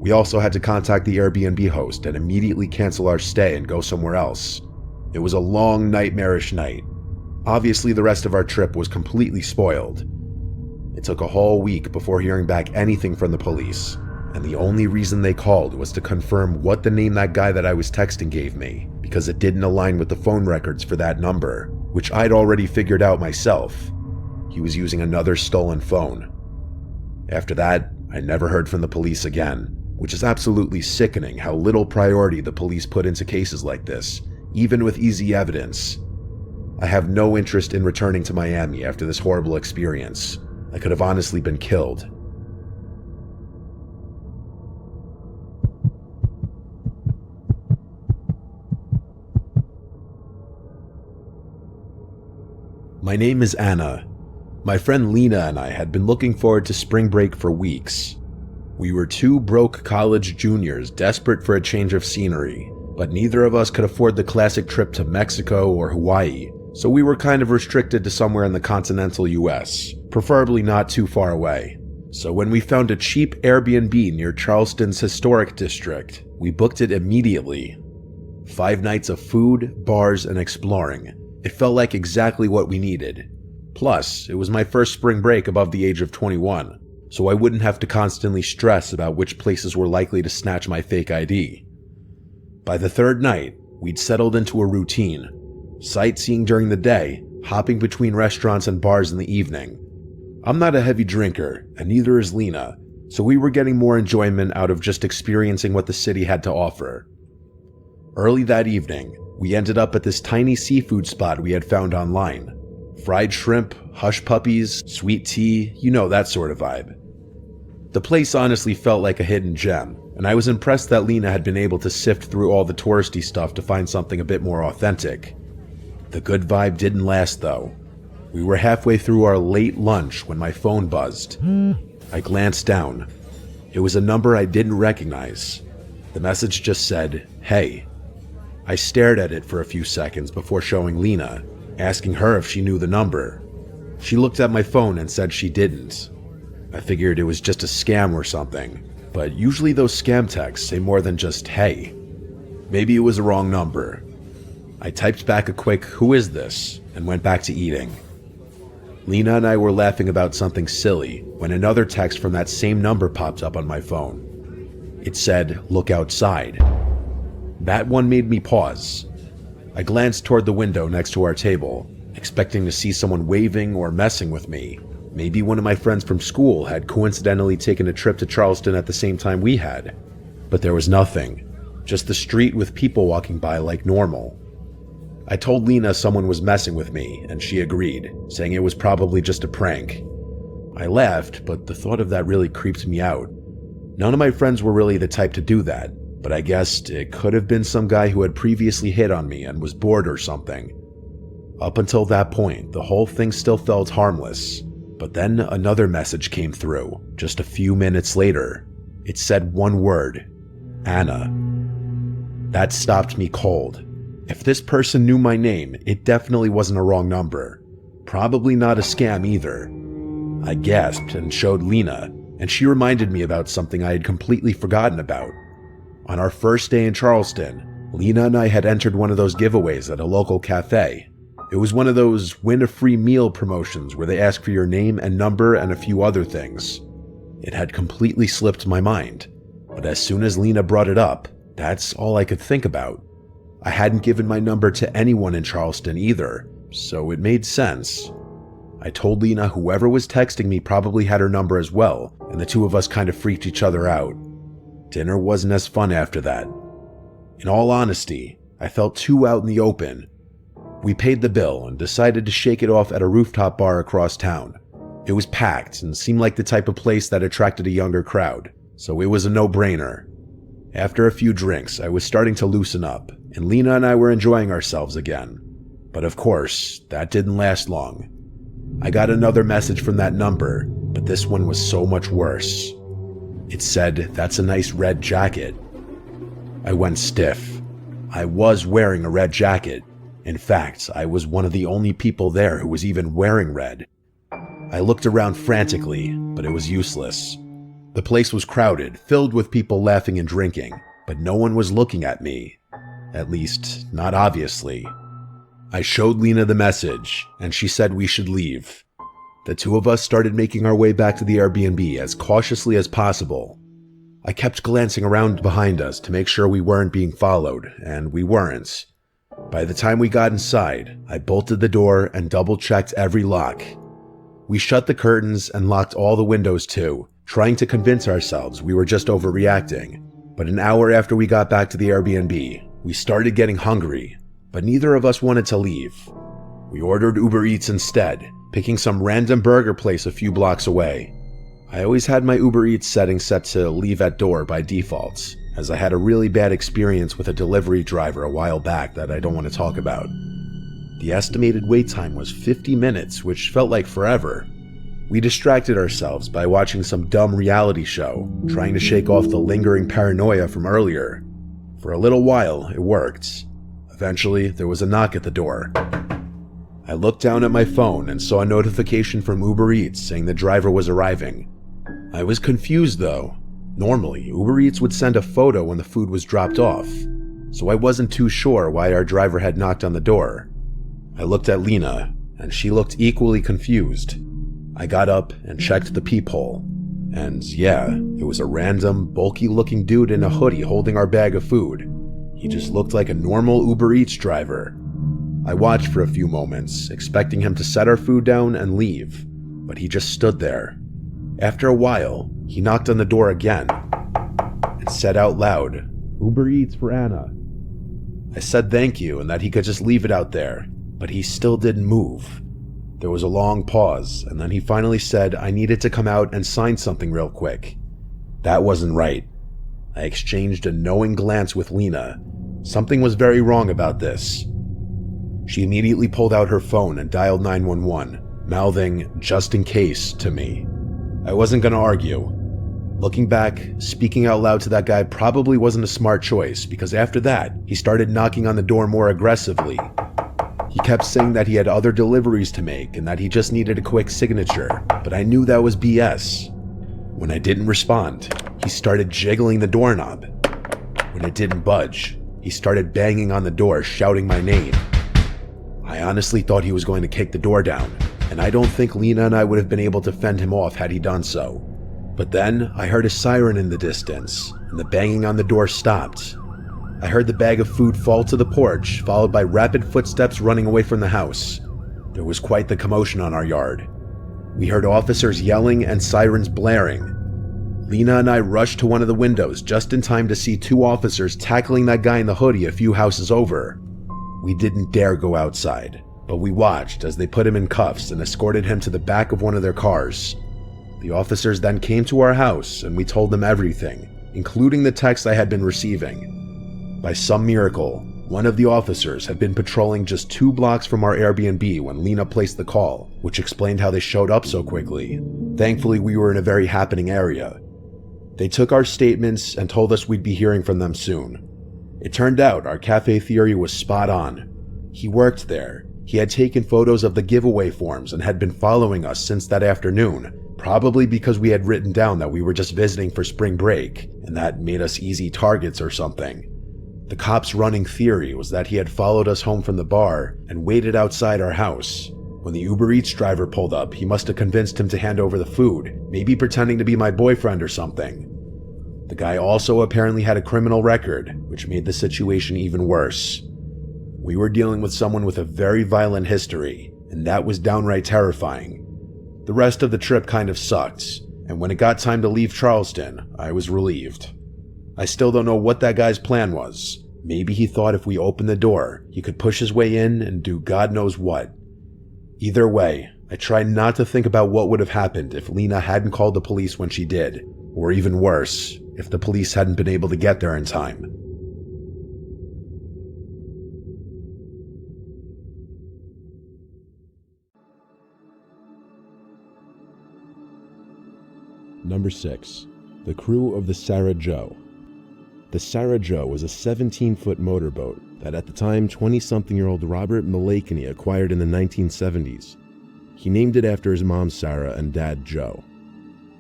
We also had to contact the Airbnb host and immediately cancel our stay and go somewhere else. It was a long, nightmarish night. Obviously, the rest of our trip was completely spoiled. It took a whole week before hearing back anything from the police, and the only reason they called was to confirm what the name that guy that I was texting gave me, because it didn't align with the phone records for that number, which I'd already figured out myself. He was using another stolen phone. After that, I never heard from the police again, which is absolutely sickening how little priority the police put into cases like this, even with easy evidence. I have no interest in returning to Miami after this horrible experience. I could have honestly been killed. My name is Anna. My friend Lena and I had been looking forward to spring break for weeks. We were two broke college juniors desperate for a change of scenery, but neither of us could afford the classic trip to Mexico or Hawaii, so we were kind of restricted to somewhere in the continental US, preferably not too far away. So when we found a cheap Airbnb near Charleston's historic district, we booked it immediately. 5 nights of food, bars, and exploring. It felt like exactly what we needed. Plus, it was my first spring break above the age of 21, so I wouldn't have to constantly stress about which places were likely to snatch my fake ID. By the 3rd night, we'd settled into a routine. Sightseeing during the day, hopping between restaurants and bars in the evening. I'm not a heavy drinker, and neither is Lena, so we were getting more enjoyment out of just experiencing what the city had to offer. Early that evening, we ended up at this tiny seafood spot we had found online. Fried shrimp, hush puppies, sweet tea, you know, that sort of vibe. The place honestly felt like a hidden gem, and I was impressed that Lena had been able to sift through all the touristy stuff to find something a bit more authentic. The good vibe didn't last though. We were halfway through our late lunch when my phone buzzed. I glanced down. It was a number I didn't recognize. The message just said, "Hey." I stared at it for a few seconds before showing Lena, asking her if she knew the number. She looked at my phone and said she didn't. I figured it was just a scam or something, but usually those scam texts say more than just "hey." Maybe it was a wrong number. I typed back a quick "who is this?" and went back to eating. Lena and I were laughing about something silly when another text from that same number popped up on my phone. It said, "Look outside." That one made me pause. I glanced toward the window next to our table, expecting to see someone waving or messing with me. Maybe one of my friends from school had coincidentally taken a trip to Charleston at the same time we had. But there was nothing, just the street with people walking by like normal. I told Lena someone was messing with me, and she agreed, saying it was probably just a prank. I laughed, but the thought of that really creeped me out. None of my friends were really the type to do that, but I guessed it could have been some guy who had previously hit on me and was bored or something. Up until that point, the whole thing still felt harmless, but then another message came through, just a few minutes later. It said one word, Anna. That stopped me cold. If this person knew my name, it definitely wasn't a wrong number. Probably not a scam either. I gasped and showed Lena, and she reminded me about something I had completely forgotten about. On our first day in Charleston, Lena and I had entered one of those giveaways at a local cafe. It was one of those win a free meal promotions where they ask for your name and number and a few other things. It had completely slipped my mind, but as soon as Lena brought it up, that's all I could think about. I hadn't given my number to anyone in Charleston either, so it made sense. I told Lena whoever was texting me probably had her number as well, and the two of us kind of freaked each other out. Dinner wasn't as fun after that. In all honesty, I felt too out in the open. We paid the bill and decided to shake it off at a rooftop bar across town. It was packed and seemed like the type of place that attracted a younger crowd, so it was a no-brainer. After a few drinks, I was starting to loosen up, and Lena and I were enjoying ourselves again. But of course, that didn't last long. I got another message from that number, but this one was so much worse. It said, "That's a nice red jacket." I went stiff. I was wearing a red jacket. In fact, I was one of the only people there who was even wearing red. I looked around frantically, but it was useless. The place was crowded, filled with people laughing and drinking, but no one was looking at me. At least, not obviously. I showed Lena the message, and she said we should leave. The two of us started making our way back to the Airbnb as cautiously as possible. I kept glancing around behind us to make sure we weren't being followed, and we weren't. By the time we got inside, I bolted the door and double-checked every lock. We shut the curtains and locked all the windows too, trying to convince ourselves we were just overreacting. But an hour after we got back to the Airbnb, we started getting hungry, but neither of us wanted to leave. We ordered Uber Eats instead, picking some random burger place a few blocks away. I always had my Uber Eats setting set to leave at door by default, as I had a really bad experience with a delivery driver a while back that I don't want to talk about. The estimated wait time was 50 minutes, which felt like forever. We distracted ourselves by watching some dumb reality show, trying to shake off the lingering paranoia from earlier. For a little while, it worked. Eventually, there was a knock at the door. I looked down at my phone and saw a notification from Uber Eats saying the driver was arriving. I was confused though. Normally, Uber Eats would send a photo when the food was dropped off, so I wasn't too sure why our driver had knocked on the door. I looked at Lena, and she looked equally confused. I got up and checked the peephole, and yeah, it was a random, bulky-looking dude in a hoodie holding our bag of food. He just looked like a normal Uber Eats driver. I watched for a few moments, expecting him to set our food down and leave, but he just stood there. After a while, he knocked on the door again and said out loud, "Uber Eats for Anna." I said thank you and that he could just leave it out there, but he still didn't move. There was a long pause, and then he finally said I needed to come out and sign something real quick. That wasn't right. I exchanged a knowing glance with Lena. Something was very wrong about this. She immediately pulled out her phone and dialed 911, mouthing, "just in case," to me. I wasn't gonna argue. Looking back, speaking out loud to that guy probably wasn't a smart choice, because after that, he started knocking on the door more aggressively. He kept saying that he had other deliveries to make and that he just needed a quick signature, but I knew that was BS. When I didn't respond, he started jiggling the doorknob. When it didn't budge, he started banging on the door, shouting my name. I honestly thought he was going to kick the door down, and I don't think Lena and I would have been able to fend him off had he done so. But then I heard a siren in the distance, and the banging on the door stopped. I heard the bag of food fall to the porch, followed by rapid footsteps running away from the house. There was quite the commotion on our yard. We heard officers yelling and sirens blaring. Lena and I rushed to one of the windows just in time to see two officers tackling that guy in the hoodie a few houses over. We didn't dare go outside, but we watched as they put him in cuffs and escorted him to the back of one of their cars. The officers then came to our house and we told them everything, including the text I had been receiving. By some miracle, one of the officers had been patrolling just 2 blocks from our Airbnb when Lena placed the call, which explained how they showed up so quickly. Thankfully, we were in a very happening area. They took our statements and told us we'd be hearing from them soon. It turned out our cafe theory was spot on. He worked there. He had taken photos of the giveaway forms and had been following us since that afternoon, probably because we had written down that we were just visiting for spring break, and that made us easy targets or something. The cop's running theory was that he had followed us home from the bar and waited outside our house. When the Uber Eats driver pulled up, he must have convinced him to hand over the food, maybe pretending to be my boyfriend or something. The guy also apparently had a criminal record, which made the situation even worse. We were dealing with someone with a very violent history, and that was downright terrifying. The rest of the trip kind of sucked, and when it got time to leave Charleston, I was relieved. I still don't know what that guy's plan was. Maybe he thought if we opened the door, he could push his way in and do God knows what. Either way, I tried not to think about what would have happened if Lena hadn't called the police when she did, or even worse, if the police hadn't been able to get there in time. Number 6. The crew of the Sarah Joe. The Sarah Joe was a 17-foot motorboat that at the time 20-something-year-old Robert Mulakany acquired in the 1970s. He named it after his mom Sarah and dad Joe.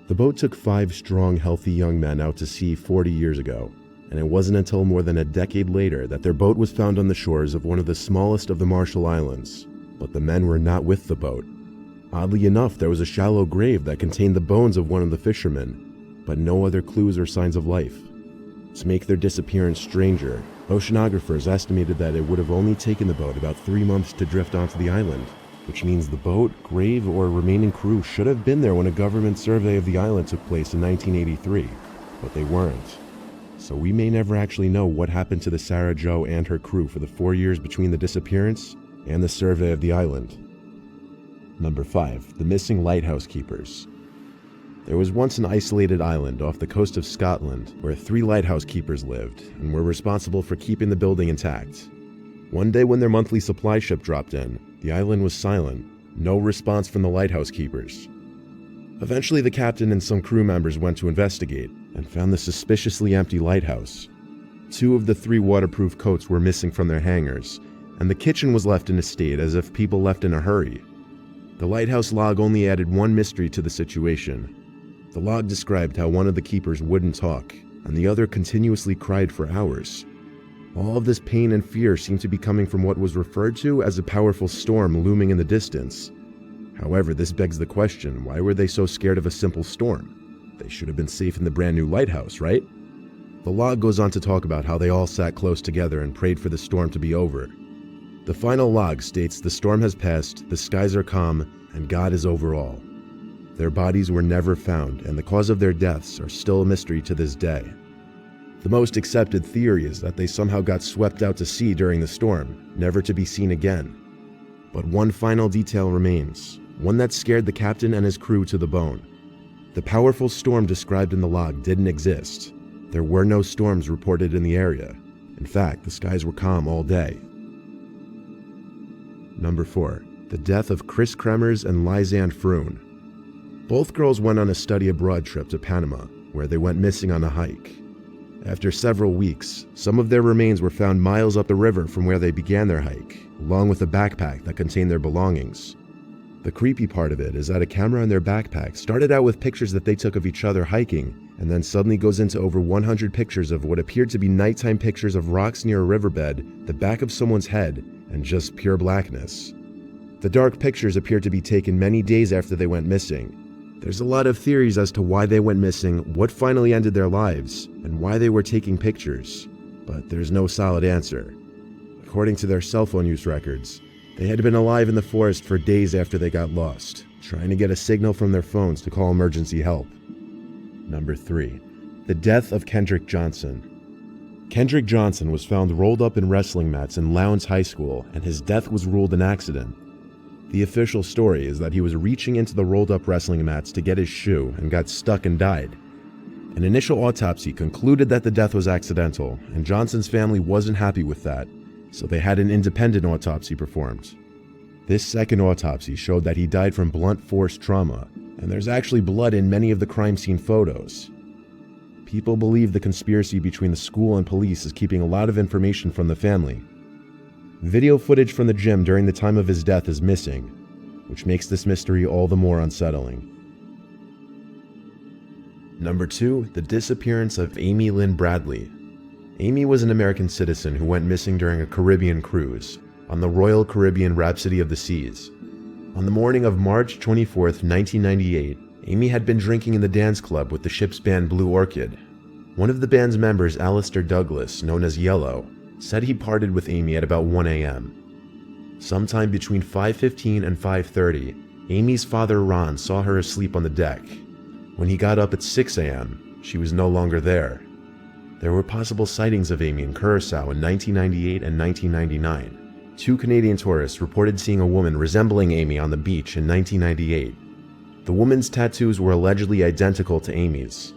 The boat took 5 strong, healthy young men out to sea 40 years ago, and it wasn't until more than a decade later that their boat was found on the shores of one of the smallest of the Marshall Islands. But the men were not with the boat. Oddly enough, there was a shallow grave that contained the bones of one of the fishermen, but no other clues or signs of life. To make their disappearance stranger, oceanographers estimated that it would have only taken the boat about 3 months to drift onto the island, which means the boat, grave, or remaining crew should have been there when a government survey of the island took place in 1983, but they weren't. So we may never actually know what happened to the Sarah Joe and her crew for the 4 years between the disappearance and the survey of the island. Number 5. The Missing Lighthouse Keepers. There was once an isolated island off the coast of Scotland where 3 lighthouse keepers lived and were responsible for keeping the building intact. One day when their monthly supply ship dropped in, the island was silent, no response from the lighthouse keepers. Eventually the captain and some crew members went to investigate and found the suspiciously empty lighthouse. 2 of the 3 waterproof coats were missing from their hangars, and the kitchen was left in a state as if people left in a hurry. The lighthouse log only added one mystery to the situation. The log described how one of the keepers wouldn't talk, and the other continuously cried for hours. All of this pain and fear seemed to be coming from what was referred to as a powerful storm looming in the distance. However, this begs the question, why were they so scared of a simple storm? They should have been safe in the brand new lighthouse, right? The log goes on to talk about how they all sat close together and prayed for the storm to be over. The final log states the storm has passed, the skies are calm, and God is over all. Their bodies were never found, and the cause of their deaths are still a mystery to this day. The most accepted theory is that they somehow got swept out to sea during the storm, never to be seen again. But one final detail remains, one that scared the captain and his crew to the bone. The powerful storm described in the log didn't exist. There were no storms reported in the area. In fact, the skies were calm all day. Number 4. The death of Chris Kremers and Lisanne Froon. Both girls went on a study abroad trip to Panama, where they went missing on a hike. After several weeks, some of their remains were found miles up the river from where they began their hike, along with a backpack that contained their belongings. The creepy part of it is that a camera in their backpack started out with pictures that they took of each other hiking, and then suddenly goes into over 100 pictures of what appeared to be nighttime pictures of rocks near a riverbed, the back of someone's head, and just pure blackness. The dark pictures appear to be taken many days after they went missing. There's a lot of theories as to why they went missing, what finally ended their lives, and why they were taking pictures, but there's no solid answer. According to their cell phone use records, they had been alive in the forest for days after they got lost, trying to get a signal from their phones to call emergency help. Number 3. The death of Kendrick Johnson. Kendrick Johnson was found rolled up in wrestling mats in Lowndes High School, and his death was ruled an accident. The official story is that he was reaching into the rolled-up wrestling mats to get his shoe and got stuck and died. An initial autopsy concluded that the death was accidental, and Johnson's family wasn't happy with that, so they had an independent autopsy performed. This second autopsy showed that he died from blunt force trauma, and there's actually blood in many of the crime scene photos. People believe the conspiracy between the school and police is keeping a lot of information from the family. Video footage from the gym during the time of his death is missing, which makes this mystery all the more unsettling. Number 2. The disappearance of Amy Lynn Bradley. Amy was an American citizen who went missing during a Caribbean cruise on the Royal Caribbean Rhapsody of the Seas. On the morning of March 24, 1998, Amy had been drinking in the dance club with the ship's band Blue Orchid. One of the band's members, Alistair Douglas, known as Yellow, said he parted with Amy at about 1 a.m. Sometime between 5:15 and 5:30, Amy's father Ron saw her asleep on the deck. When he got up at 6 a.m., she was no longer there. There were possible sightings of Amy in Curacao in 1998 and 1999. 2 Canadian tourists reported seeing a woman resembling Amy on the beach in 1998. The woman's tattoos were allegedly identical to Amy's.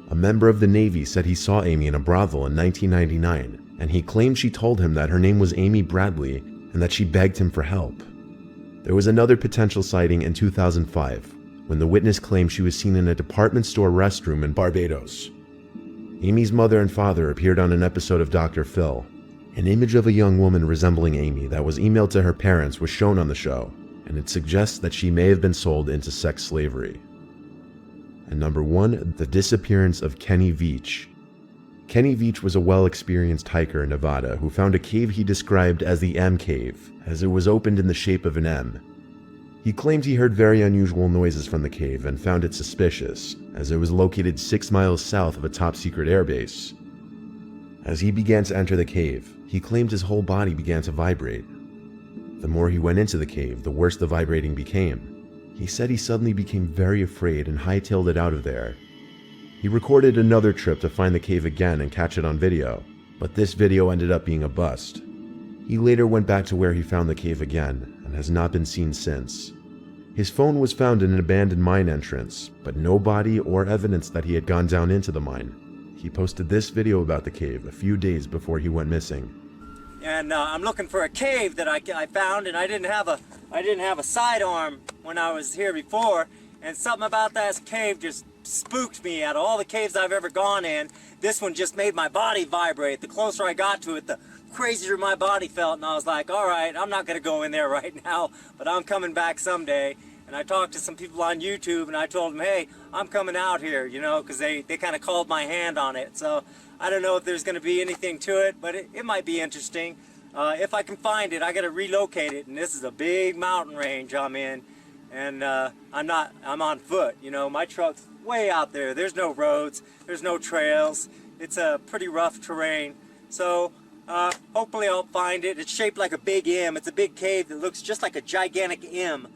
A member of the Navy said he saw Amy in a brothel in 1999, and he claimed she told him that her name was Amy Bradley and that she begged him for help. There was another potential sighting in 2005, when the witness claimed she was seen in a department store restroom in Barbados. Amy's mother and father appeared on an episode of Dr. Phil. An image of a young woman resembling Amy that was emailed to her parents was shown on the show, and it suggests that she may have been sold into sex slavery. And number 1, the disappearance of Kenny Veach. Kenny Veach was a well-experienced hiker in Nevada who found a cave he described as the M Cave, as it was opened in the shape of an M. He claimed he heard very unusual noises from the cave and found it suspicious, as it was located 6 miles south of a top-secret airbase. As he began to enter the cave, he claimed his whole body began to vibrate. The more he went into the cave, the worse the vibrating became. He said he suddenly became very afraid and hightailed it out of there. He recorded another trip to find the cave again and catch it on video, but this video ended up being a bust. He later went back to where he found the cave again and has not been seen since. His phone was found in an abandoned mine entrance, but no body or evidence that he had gone down into the mine. He posted this video about the cave a few days before he went missing. And I'm looking for a cave that I found, and I didn't have a sidearm when I was here before, and something about that cave just spooked me. Out of all the caves I've ever gone in, this one just made my body vibrate. The closer I got to it, the crazier my body felt, and I was like, all right, I'm not gonna go in there right now, but I'm coming back someday. And I talked to some people on YouTube, and I told them, hey, I'm coming out here, you know, because they kind of called my hand on it. So I don't know if there's going to be anything to it, but it might be interesting. If I can find it, I got to relocate it, and this is a big mountain range I'm in, and I'm on foot, you know. My truck's way out there. There's no roads, there's no trails. It's a pretty rough terrain. So hopefully I'll find it. It's shaped like a big M. It's a big cave that looks just like a gigantic M.